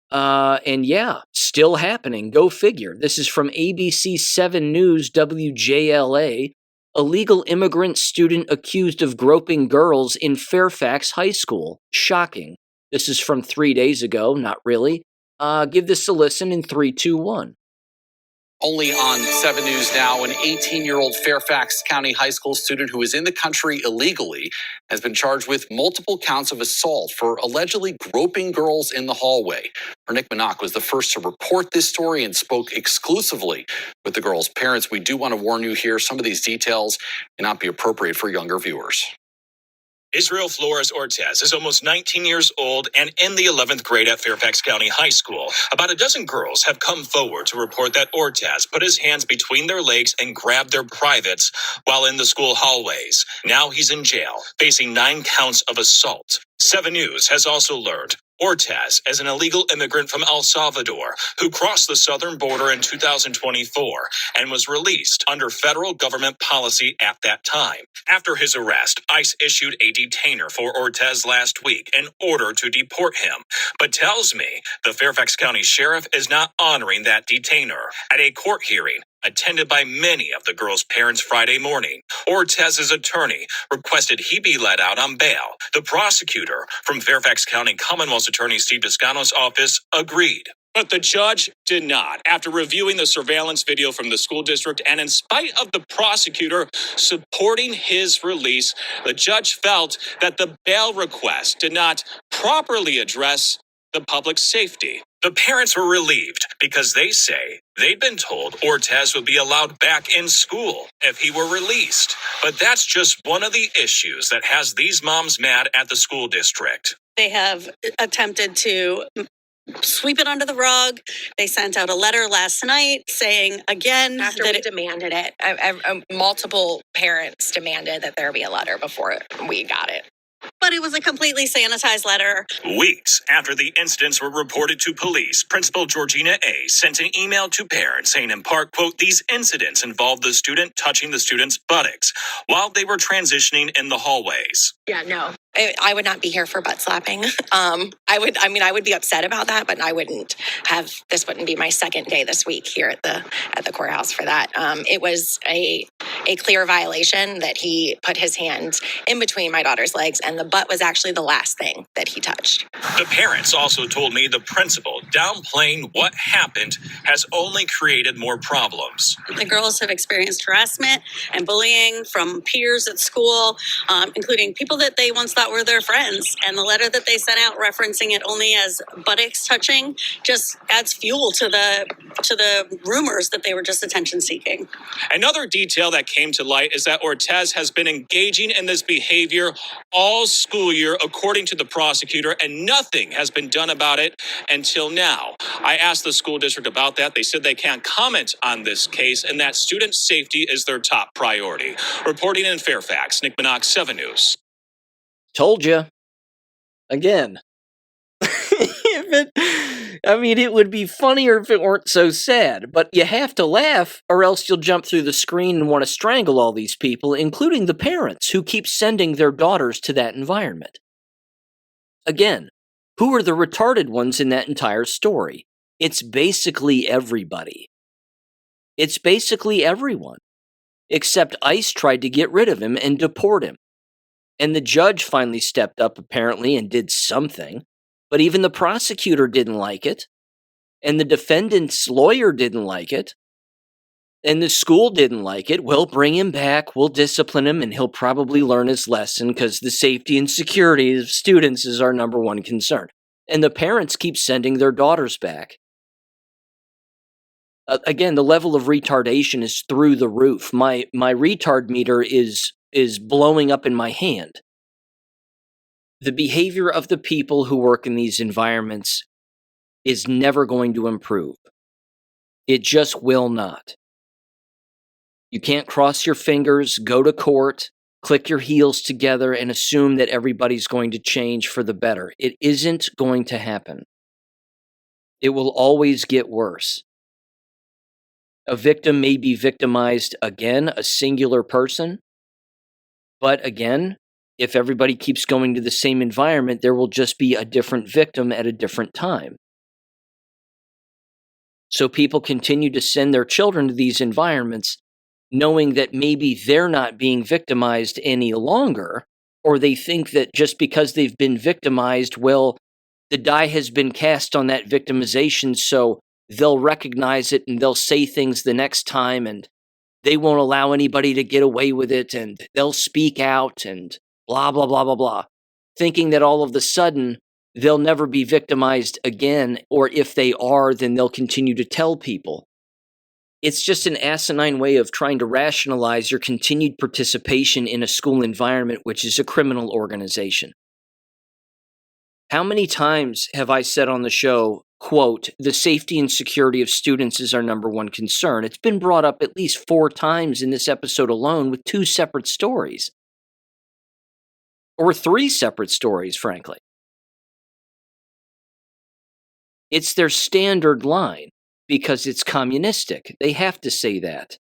And yeah, still happening. Go figure. This is from ABC 7 News WJLA. Illegal immigrant student accused of groping girls in Fairfax High School. Shocking. This is from 3 days ago. Not really. Give this a listen in 3, 2, 1. Only on 7 News now, an 18-year-old Fairfax County high school student who is in the country illegally has been charged with multiple counts of assault for allegedly groping girls in the hallway. Our Nick Minock was the first to report this story and spoke exclusively with the girls' parents. We do want to warn you here, some of these details may not be appropriate for younger viewers. Israel Flores Ortez is almost 19 years old and in the 11th grade at Fairfax County High School. About a dozen girls have come forward to report that Ortez put his hands between their legs and grabbed their privates while in the school hallways. Now he's in jail, facing 9 counts of assault. 7 News has also learned Ortez is an illegal immigrant from El Salvador who crossed the southern border in 2024 and was released under federal government policy at that time. After his arrest, ICE issued a detainer for Ortez last week in order to deport him, but tells me the Fairfax County Sheriff is not honoring that detainer. At a court hearing, attended by many of the girls' parents Friday morning. Ortez's attorney requested he be let out on bail. The prosecutor from Fairfax County Commonwealth's Attorney Steve Descano's office agreed. But the judge did not. After reviewing the surveillance video from the school district and in spite of the prosecutor supporting his release, the judge felt that the bail request did not properly address the public safety. The parents were relieved because they say they'd been told Ortez would be allowed back in school if he were released. But that's just one of the issues that has these moms mad at the school district. They have attempted to sweep it under the rug. They sent out a letter last night saying again After that we demanded it, multiple parents demanded that there be a letter before we got it. but it was a completely sanitized letter. Weeks after the incidents were reported to police, Principal Georgina A. sent an email to parents saying in part, quote, "These incidents involved the student touching the student's buttocks while they were transitioning in the hallways." Yeah, no. I would not be here for butt slapping. I would be upset about that, but this wouldn't be my second day this week here at the courthouse for that. It was a clear violation that he put his hand in between my daughter's legs, and the butt was actually the last thing that he touched. The parents also told me the principal downplaying what happened has only created more problems. The girls have experienced harassment and bullying from peers at school, including people that they once thought were their friends. And the letter that they sent out referencing it only as buttocks touching just adds fuel to the rumors that they were just attention seeking. Another detail that came to light is that Ortez has been engaging in this behavior all school year, according to the prosecutor, and nothing has been done about it until now. I asked the school district about that. They said they can't comment on this case and that student safety is their top priority. Reporting in Fairfax, Nick Minogue, 7 News. Told you. Again. It would be funnier if it weren't so sad, but you have to laugh or else you'll jump through the screen and want to strangle all these people, including the parents who keep sending their daughters to that environment. Again, who are the retarded ones in that entire story? It's basically everybody. It's basically everyone. Except ICE tried to get rid of him and deport him. And the judge finally stepped up, apparently, and did something. But even the prosecutor didn't like it. And the defendant's lawyer didn't like it. And the school didn't like it. We'll bring him back. We'll discipline him. And he'll probably learn his lesson because the safety and security of students is our number one concern. And the parents keep sending their daughters back. Again, the level of retardation is through the roof. My retard meter is blowing up in my hand. The behavior of the people who work in these environments is never going to improve. It just will not. You can't cross your fingers, go to court, click your heels together, and assume that everybody's going to change for the better. It isn't going to happen. It will always get worse. A victim may be victimized again, a singular person. But again, if everybody keeps going to the same environment, there will just be a different victim at a different time. So people continue to send their children to these environments, knowing that maybe they're not being victimized any longer, or they think that just because they've been victimized, well, the die has been cast on that victimization, so they'll recognize it and they'll say things the next time and they won't allow anybody to get away with it and they'll speak out and blah, blah, blah, blah, blah, thinking that all of a sudden they'll never be victimized again, or if they are, then they'll continue to tell people. It's just an asinine way of trying to rationalize your continued participation in a school environment, which is a criminal organization. How many times have I said on the show, quote, "The safety and security of students is our number one concern"? It's been brought up at least 4 times in this episode alone with 2 separate stories. Or 3 separate stories, frankly. It's their standard line because it's communistic. They have to say that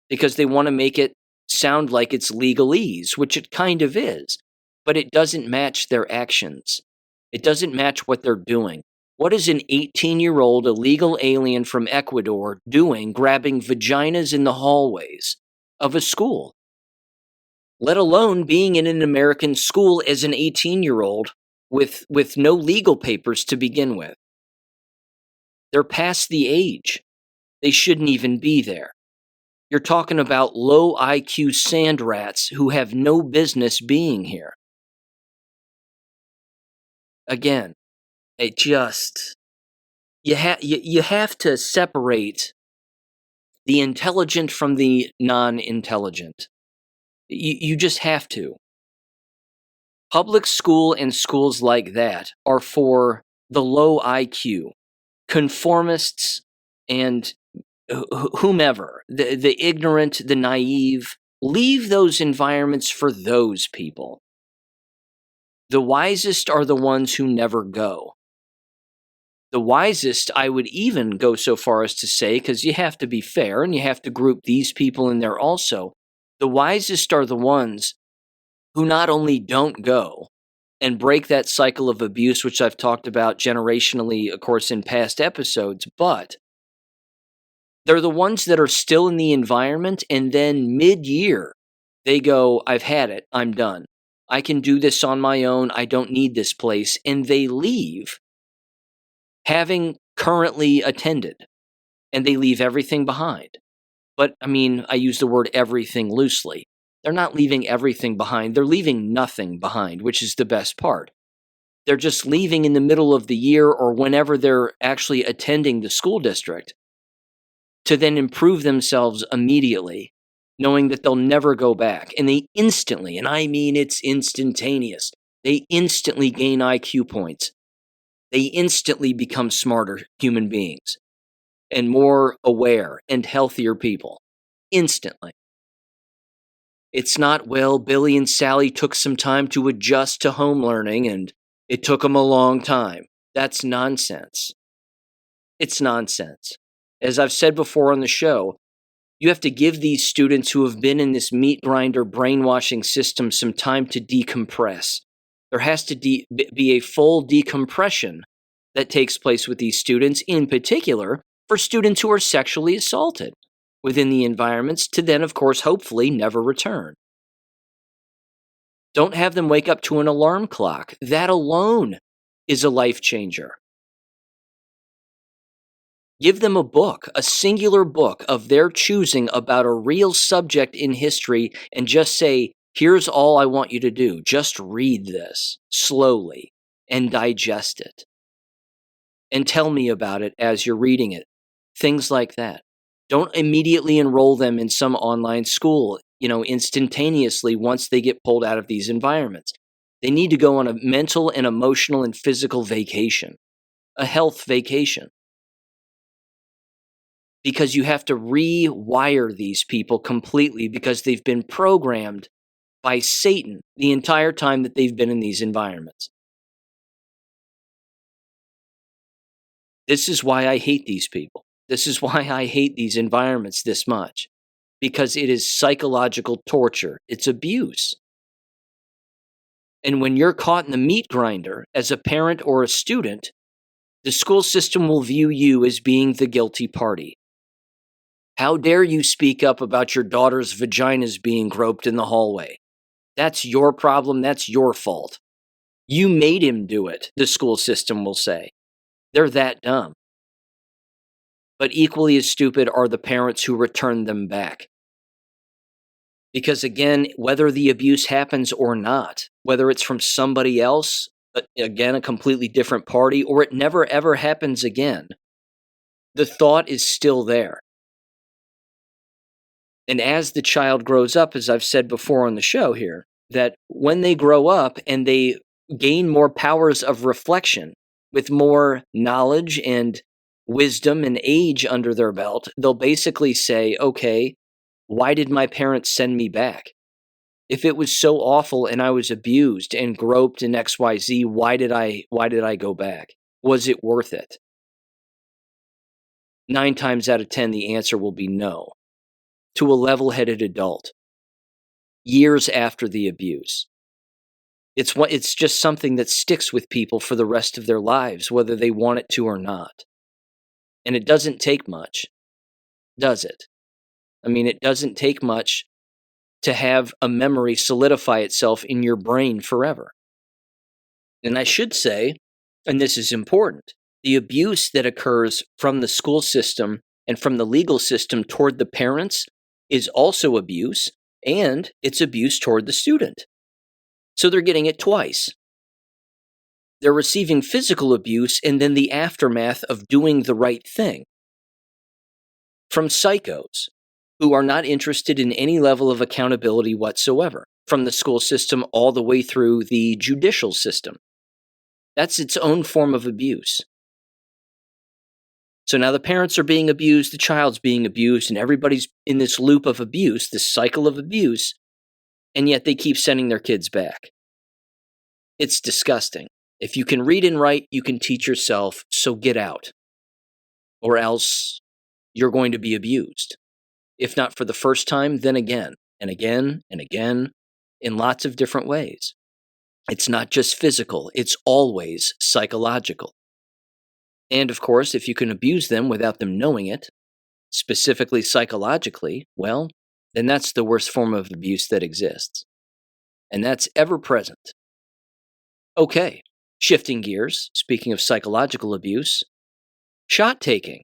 because they want to make it sound like it's legalese, which it kind of is, but it doesn't match their actions. It doesn't match what they're doing. What is an 18-year-old illegal alien from Ecuador doing grabbing vaginas in the hallways of a school? Let alone being in an American school as an 18-year-old with no legal papers to begin with. They're past the age. They shouldn't even be there. You're talking about low IQ sand rats who have no business being here. Again, it just... You have to separate the intelligent from the non-intelligent. You just have to. Public school and schools like that are for the low IQ, conformists, and whomever, the ignorant, the naive. Leave those environments for those people. The wisest are the ones who never go. The wisest, I would even go so far as to say, because you have to be fair and you have to group these people in there also, the wisest are the ones who not only don't go and break that cycle of abuse, which I've talked about generationally, of course, in past episodes, but they're the ones that are still in the environment, and then mid-year, they go, I've had it, I'm done. I can do this on my own, I don't need this place, and they leave having currently attended, and they leave everything behind. But, I mean, I use the word everything loosely. They're not leaving everything behind. They're leaving nothing behind, which is the best part. They're just leaving in the middle of the year or whenever they're actually attending the school district to then improve themselves immediately, knowing that they'll never go back. And they instantly, and I mean it's instantaneous, they instantly gain IQ points. They instantly become smarter human beings and more aware and healthier people. Instantly. It's not, well, Billy and Sally took some time to adjust to home learning and it took them a long time. That's nonsense. It's nonsense. As I've said before on the show, you have to give these students who have been in this meat grinder brainwashing system some time to decompress. There has to be a full decompression that takes place with these students, in particular for students who are sexually assaulted within the environments, to then, of course, hopefully never return. Don't have them wake up to an alarm clock. That alone is a life changer. Give them a book, a singular book of their choosing about a real subject in history, and just say, here's all I want you to do. Just read this slowly and digest it. And tell me about it as you're reading it. Things like that. Don't immediately enroll them in some online school, instantaneously once they get pulled out of these environments. They need to go on a mental and emotional and physical vacation, a health vacation. Because you have to rewire these people completely because they've been programmed by Satan the entire time that they've been in these environments. This is why I hate these people. This is why I hate these environments this much. Because it is psychological torture. It's abuse. And when you're caught in the meat grinder as a parent or a student, the school system will view you as being the guilty party. How dare you speak up about your daughter's vaginas being groped in the hallway? That's your problem. That's your fault. You made him do it, the school system will say. They're that dumb. But equally as stupid are the parents who return them back. Because again, whether the abuse happens or not, whether it's from somebody else, again, a completely different party, or it never ever happens again, the thought is still there. And as the child grows up, as I've said before on the show here, that when they grow up and they gain more powers of reflection with more knowledge and wisdom and age under their belt, they'll basically say, okay, why did my parents send me back? If it was so awful and I was abused and groped in XYZ, why did I go back? Was it worth it? 9 times out of 10, the answer will be no. To a level-headed adult, years after the abuse. It's just something that sticks with people for the rest of their lives, whether they want it to or not. And it doesn't take much, does it? I mean, it doesn't take much to have a memory solidify itself in your brain forever. And I should say, and this is important, the abuse that occurs from the school system and from the legal system toward the parents is also abuse, and it's abuse toward the student. So they're getting it twice. They're receiving physical abuse and then the aftermath of doing the right thing from psychos who are not interested in any level of accountability whatsoever, from the school system all the way through the judicial system. That's its own form of abuse. So now the parents are being abused, the child's being abused, and everybody's in this loop of abuse, this cycle of abuse, and yet they keep sending their kids back. It's disgusting. If you can read and write, you can teach yourself, so get out. Or else you're going to be abused. If not for the first time, then again, and again, and again, in lots of different ways. It's not just physical, it's always psychological. And of course, if you can abuse them without them knowing it, specifically psychologically, well, then that's the worst form of abuse that exists. And that's ever present. Okay, shifting gears, speaking of psychological abuse, shot taking.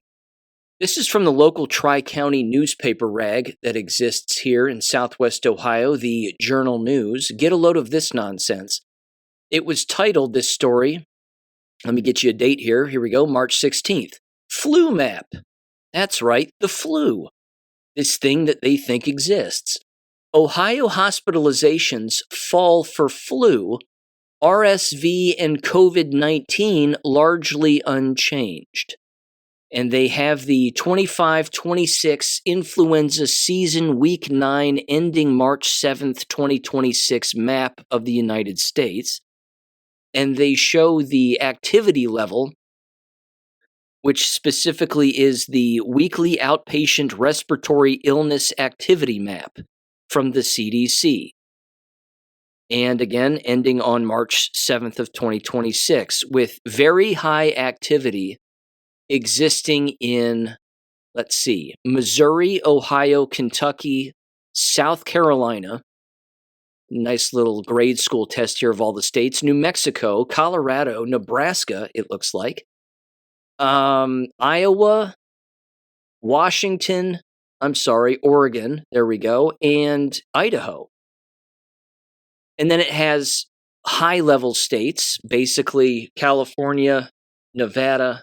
This is from the local Tri-County newspaper rag that exists here in Southwest Ohio, the Journal News. Get a load of this nonsense. It was titled, this story, let me get you a date here. Here we go, March 16th. Flu map. That's right, the flu. This thing that they think exists. Ohio hospitalizations fall for flu, RSV, and COVID-19 largely unchanged. And they have the 25-26 influenza season week 9 ending March 7th, 2026 map of the United States. And they show the activity level, which specifically is the weekly outpatient respiratory illness activity map from the CDC. And again, ending on March 7th of 2026, with very high activity existing in, let's see, Missouri, Ohio, Kentucky, South Carolina. Nice little grade school test here of all the states. New Mexico, Colorado, Nebraska, it looks like. Iowa, Oregon, there we go, and Idaho. And then it has high-level states, basically California, Nevada,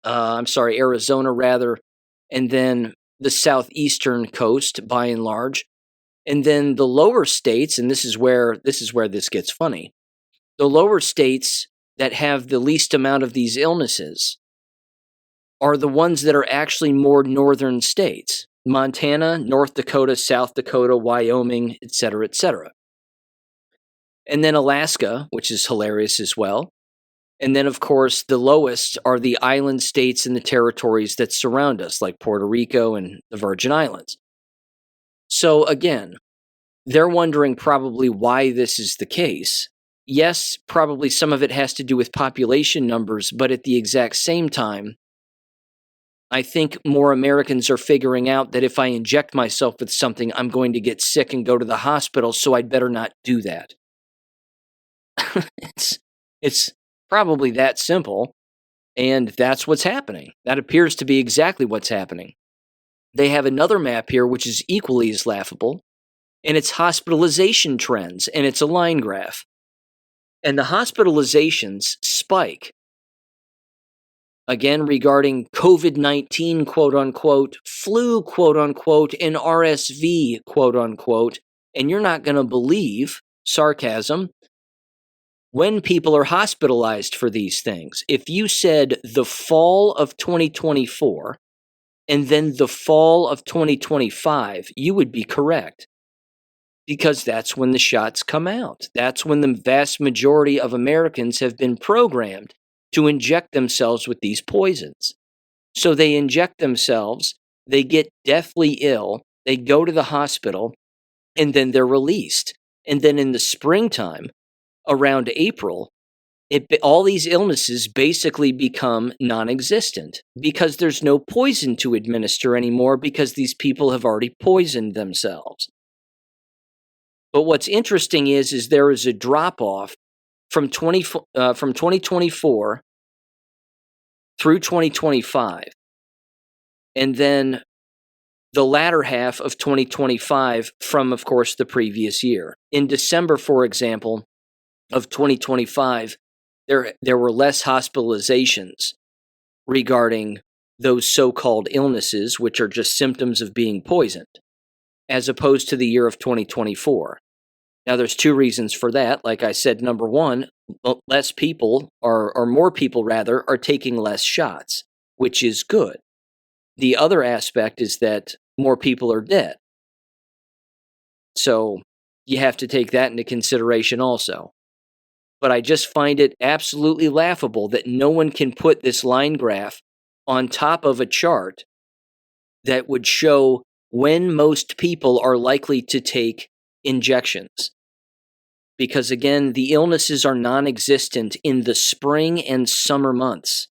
Arizona rather, and then the southeastern coast by and large. And then the lower states, and this is where this gets funny, the lower states that have the least amount of these illnesses are the ones that are actually more northern states. Montana, North Dakota, South Dakota, Wyoming, etc., etc. And then Alaska, which is hilarious as well. And then, of course, the lowest are the island states and the territories that surround us, like Puerto Rico and the Virgin Islands. So again, they're wondering probably why this is the case. Yes, probably some of it has to do with population numbers, but at the exact same time, I think more Americans are figuring out that if I inject myself with something, I'm going to get sick and go to the hospital, so I'd better not do that. It's probably that simple, and that's what's happening. That appears to be exactly what's happening. They have another map here which is equally as laughable, and it's hospitalization trends, and it's a line graph. And the hospitalizations spike. Again, regarding COVID-19, quote-unquote, flu, quote-unquote, and RSV, quote-unquote, and you're not going to believe, sarcasm, when people are hospitalized for these things. If you said the fall of 2024 and then the fall of 2025, you would be correct. Because that's when the shots come out. That's when the vast majority of Americans have been programmed to inject themselves with these poisons. So they inject themselves, they get deathly ill, they go to the hospital, and then they're released. And then in the springtime, around April, all these illnesses basically become non-existent because there's no poison to administer anymore because these people have already poisoned themselves. But what's interesting is there is a drop-off from 2024 through 2025, and then the latter half of 2025 from, of course, the previous year. In December, for example, of 2025, there were less hospitalizations regarding those so-called illnesses, which are just symptoms of being poisoned, as opposed to the year of 2024. Now, there's two reasons for that. Like I said, number one, less people, or more people rather, are taking less shots, which is good. The other aspect is that more people are dead. So you have to take that into consideration also. But I just find it absolutely laughable that no one can put this line graph on top of a chart that would show when most people are likely to take injections. Because again, the illnesses are non-existent in the spring and summer months,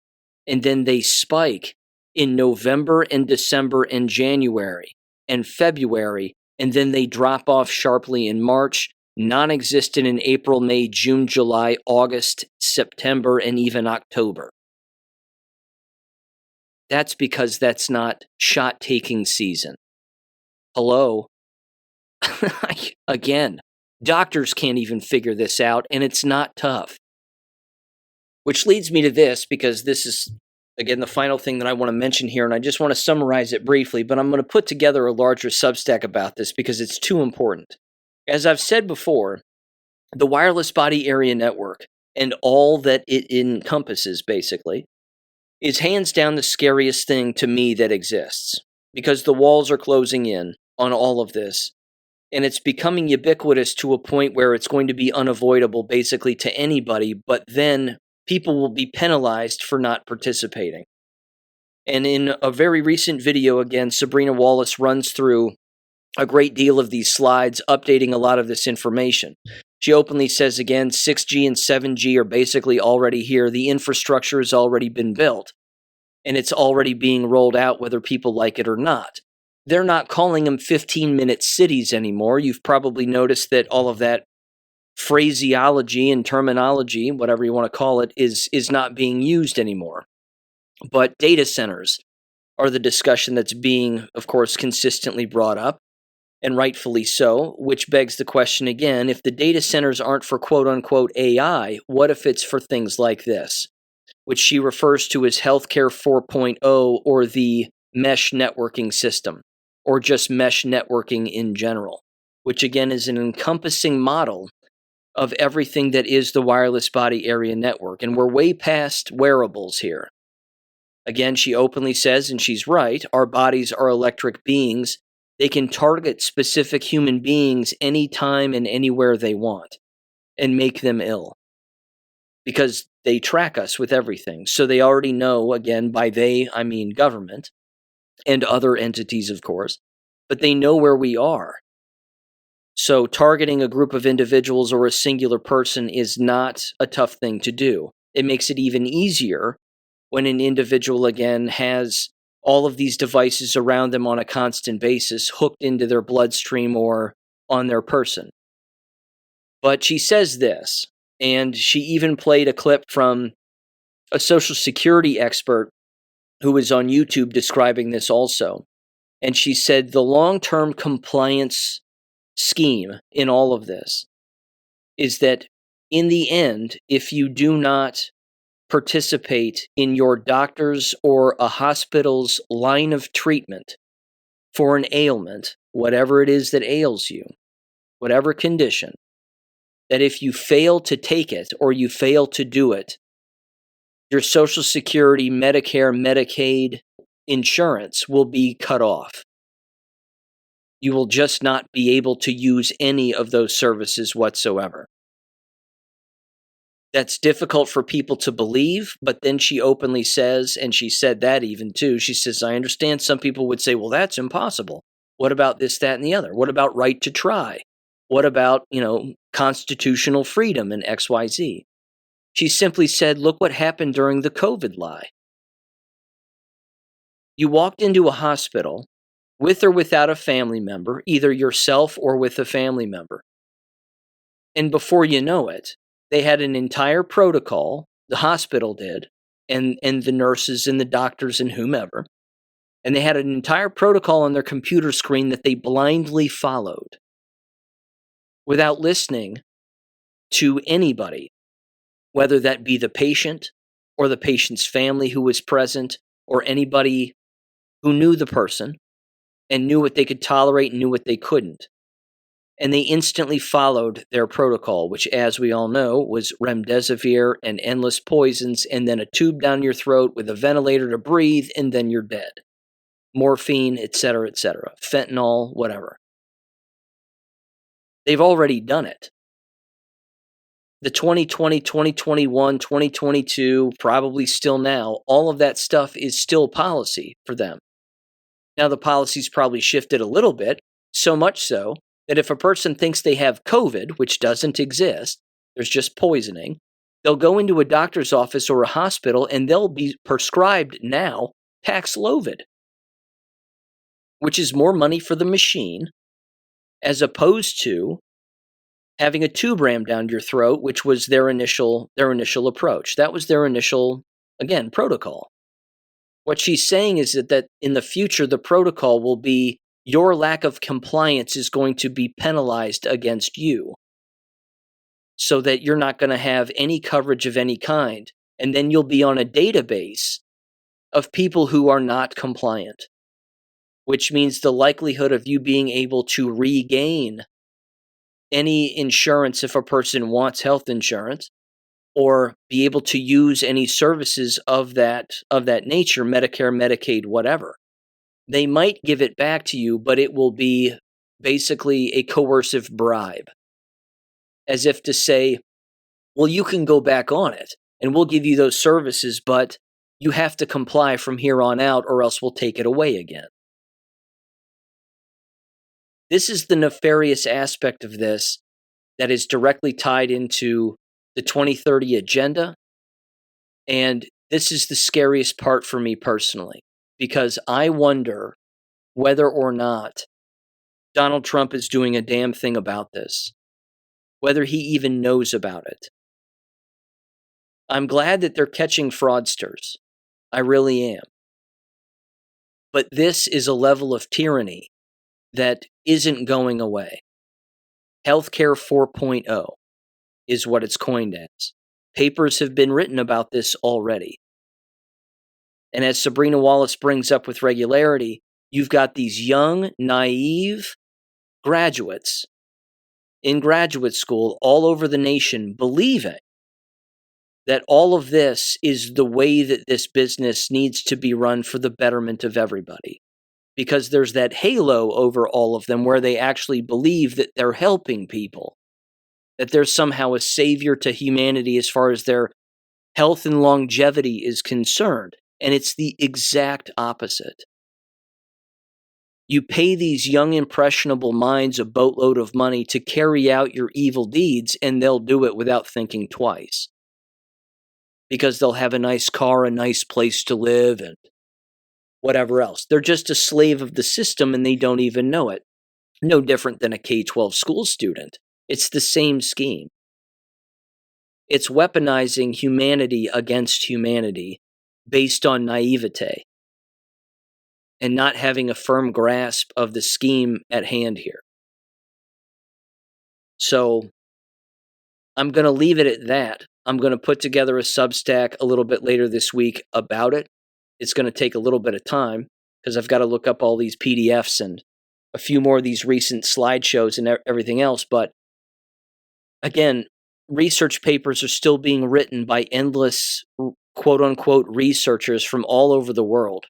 and then they spike in November and December and January and February, and then they drop off sharply in March, non-existent in April, May, June, July, August, September, and even October. That's because that's not shot-taking season. Hello? Again, doctors can't even figure this out, and it's not tough. Which leads me to this, because this is, again, the final thing that I want to mention here, and I just want to summarize it briefly, but I'm going to put together a larger Substack about this because it's too important. As I've said before, the wireless body area network and all that it encompasses, basically, is hands down the scariest thing to me that exists, because the walls are closing in on all of this, and it's becoming ubiquitous to a point where it's going to be unavoidable basically to anybody, but then people will be penalized for not participating. And in a very recent video, again, Sabrina Wallace runs through a great deal of these slides, updating a lot of this information. She openly says, again, 6G and 7G are basically already here. The infrastructure has already been built, and it's already being rolled out whether people like it or not. They're not calling them 15-minute cities anymore. You've probably noticed that all of that phraseology and terminology, whatever you want to call it, is not being used anymore. But data centers are the discussion that's being, of course, consistently brought up, and rightfully so, which begs the question again, if the data centers aren't for quote-unquote AI, what if it's for things like this, which she refers to as HealthCare 4.0 or the mesh networking system, or just mesh networking in general, which again is an encompassing model of everything that is the wireless body area network. And we're way past wearables here. Again, she openly says, and she's right, our bodies are electric beings. They can target specific human beings anytime and anywhere they want and make them ill, because they track us with everything. So they already know, again, by they, I mean government and other entities, of course, but they know where we are. So targeting a group of individuals or a singular person is not a tough thing to do. It makes it even easier when an individual, again, has all of these devices around them on a constant basis hooked into their bloodstream or on their person. But she says this, and she even played a clip from a Social Security expert who was on YouTube describing this also. And she said the long-term compliance scheme in all of this is that in the end, if you do not participate in your doctor's or a hospital's line of treatment for an ailment, whatever it is that ails you, whatever condition, that if you fail to take it or you fail to do it, your Social Security, Medicare, Medicaid insurance will be cut off. You will just not be able to use any of those services whatsoever. That's difficult for people to believe, but then she openly says, and she said that even too, she says, I understand some people would say, well, that's impossible. What about this, that, and the other? What about right to try? What about, constitutional freedom and XYZ? She simply said, look what happened during the COVID lie. You walked into a hospital with or without a family member, either yourself or with a family member. And before you know it, they had an entire protocol, the hospital did, and the nurses and the doctors and whomever. And they had an entire protocol on their computer screen that they blindly followed without listening to anybody, whether that be the patient or the patient's family who was present or anybody who knew the person and knew what they could tolerate and knew what they couldn't. And they instantly followed their protocol, which, as we all know, was remdesivir and endless poisons, and then a tube down your throat with a ventilator to breathe, and then you're dead. Morphine, etc., fentanyl, whatever. They've already done it. The 2020, 2021, 2022, probably still now, all of that stuff is still policy for them. Now, the policy's probably shifted a little bit, so much so that if a person thinks they have COVID, which doesn't exist, there's just poisoning, they'll go into a doctor's office or a hospital and they'll be prescribed now Paxlovid, which is more money for the machine, as opposed to having a tube rammed down your throat, which was their initial approach. That was their initial, again, protocol. What she's saying is that in the future, the protocol will be your lack of compliance is going to be penalized against you so that you're not going to have any coverage of any kind. And then you'll be on a database of people who are not compliant, which means the likelihood of you being able to regain any insurance if a person wants health insurance or be able to use any services of that nature, Medicare, Medicaid, whatever. They might give it back to you, but it will be basically a coercive bribe. As if to say, well, you can go back on it and we'll give you those services, but you have to comply from here on out or else we'll take it away again. This is the nefarious aspect of this that is directly tied into the 2030 agenda. And this is the scariest part for me personally, because I wonder whether or not Donald Trump is doing a damn thing about this, whether he even knows about it. I'm glad that they're catching fraudsters. I really am. But this is a level of tyranny that isn't going away. HealthCare 4.0 is what it's coined as. Papers have been written about this already. And as Sabrina Wallace brings up with regularity, you've got these young, naive graduates in graduate school all over the nation believing that all of this is the way that this business needs to be run for the betterment of everybody. Because there's that halo over all of them where they actually believe that they're helping people, that they're somehow a savior to humanity as far as their health and longevity is concerned. And it's the exact opposite. You pay these young, impressionable minds a boatload of money to carry out your evil deeds, and they'll do it without thinking twice. Because they'll have a nice car, a nice place to live, and whatever else. They're just a slave of the system, and they don't even know it. No different than a K12 school student. It's the same scheme. It's weaponizing humanity against humanity based on naivete and not having a firm grasp of the scheme at hand here. So I'm going to leave it at that. I'm going to put together a Substack a little bit later this week about it. It's going to take a little bit of time because I've got to look up all these PDFs and a few more of these recent slideshows and everything else. But again, research papers are still being written by endless quote-unquote researchers from all over the world.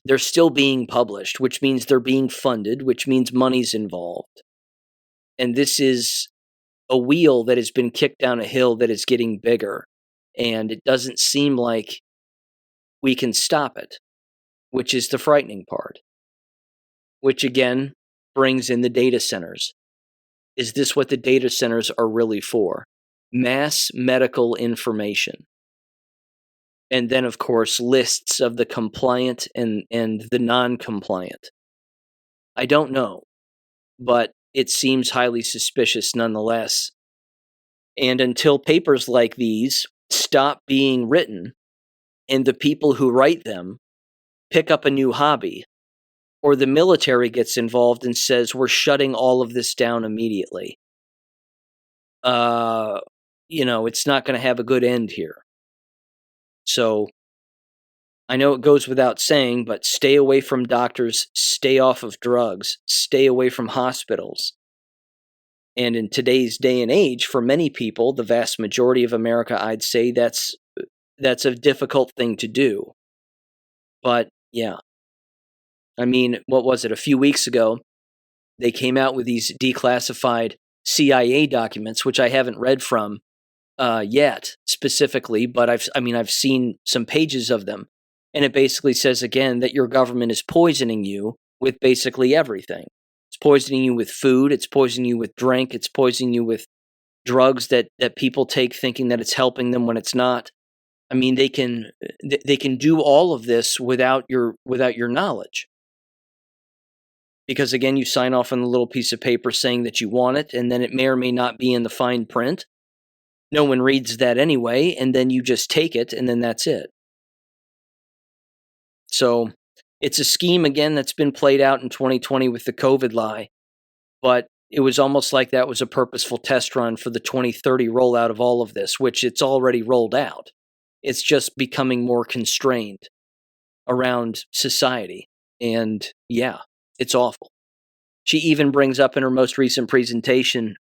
They're still being published, which means they're being funded, which means money's involved. And this is a wheel that has been kicked down a hill that is getting bigger. And it doesn't seem like we can stop it, which is the frightening part. Which again brings in the data centers. Is this what the data centers are really for? Mass medical information. And then, of course, lists of the compliant and the non-compliant. I don't know, but it seems highly suspicious nonetheless. And until papers like these stop being written and the people who write them pick up a new hobby, or the military gets involved and says, we're shutting all of this down immediately, it's not going to have a good end here. So I know it goes without saying, but stay away from doctors, stay off of drugs, stay away from hospitals. And in today's day and age, for many people, the vast majority of America, I'd say that's a difficult thing to do. But yeah, I mean, what was it? A few weeks ago, they came out with these declassified CIA documents, which I haven't read from yet specifically, but I've seen some pages of them. And it basically says, again, that your government is poisoning you with basically everything. It's poisoning you with food. It's poisoning you with drink. It's poisoning you with drugs that people take thinking that it's helping them when it's not. I mean, they can do all of this without your knowledge. Because, again, you sign off on a little piece of paper saying that you want it, and then it may or may not be in the fine print. No one reads that anyway, and then you just take it, and then that's it. So it's a scheme, again, that's been played out in 2020 with the COVID lie, but it was almost like that was a purposeful test run for the 2030 rollout of all of this, which it's already rolled out. It's just becoming more constrained around society. And yeah, it's awful. She even brings up in her most recent presentation,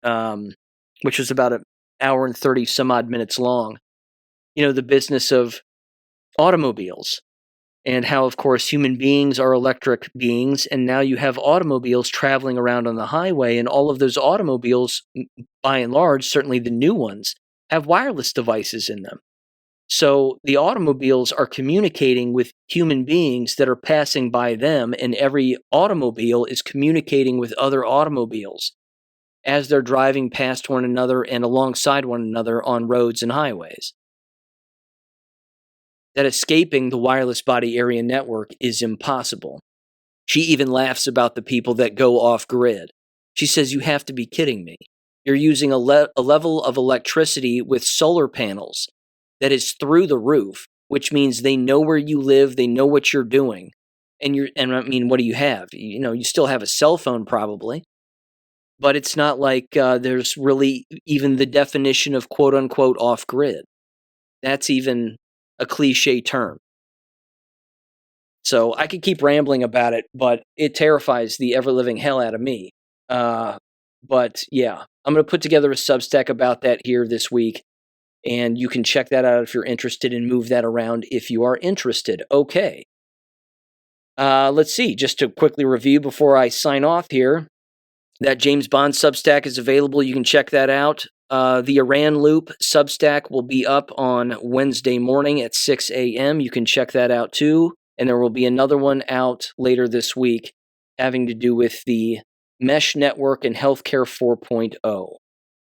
which was about an hour and 30 some odd minutes long, the business of automobiles. And how, of course, human beings are electric beings, and now you have automobiles traveling around on the highway, and all of those automobiles, by and large, certainly the new ones, have wireless devices in them. So the automobiles are communicating with human beings that are passing by them, and every automobile is communicating with other automobiles as they're driving past one another and alongside one another on roads and highways. That escaping the wireless body area network is impossible. She even laughs about the people that go off-grid. She says, you have to be kidding me. You're using a level of electricity with solar panels that is through the roof, which means they know where you live, they know what you're doing. And what do you have? You still have a cell phone probably, but it's not like there's really even the definition of quote-unquote off-grid. That's even a cliche term. So I could keep rambling about it, but it terrifies the ever-living hell out of me. But yeah, I'm going to put together a Substack about that here this week, and you can check that out if you're interested and move that around if you are interested. Okay. Let's see, just to quickly review before I sign off here, that James Bond Substack is available. You can check that out. The Iran Loop Substack will be up on Wednesday morning at 6 a.m. You can check that out too. And there will be another one out later this week having to do with the Mesh Network and HealthCare 4.0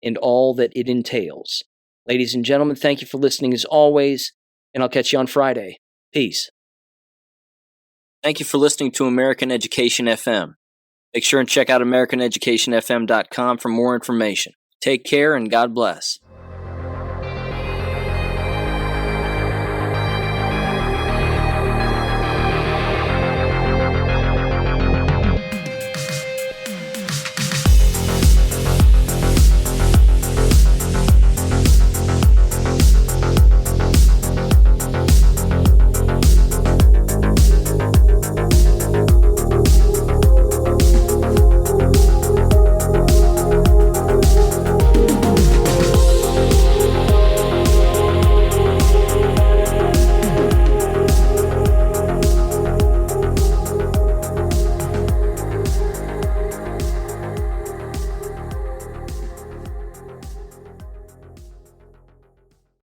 and all that it entails. Ladies and gentlemen, thank you for listening as always, and I'll catch you on Friday. Peace. Thank you for listening to American Education FM. Make sure and check out AmericanEducationFM.com for more information. Take care and God bless.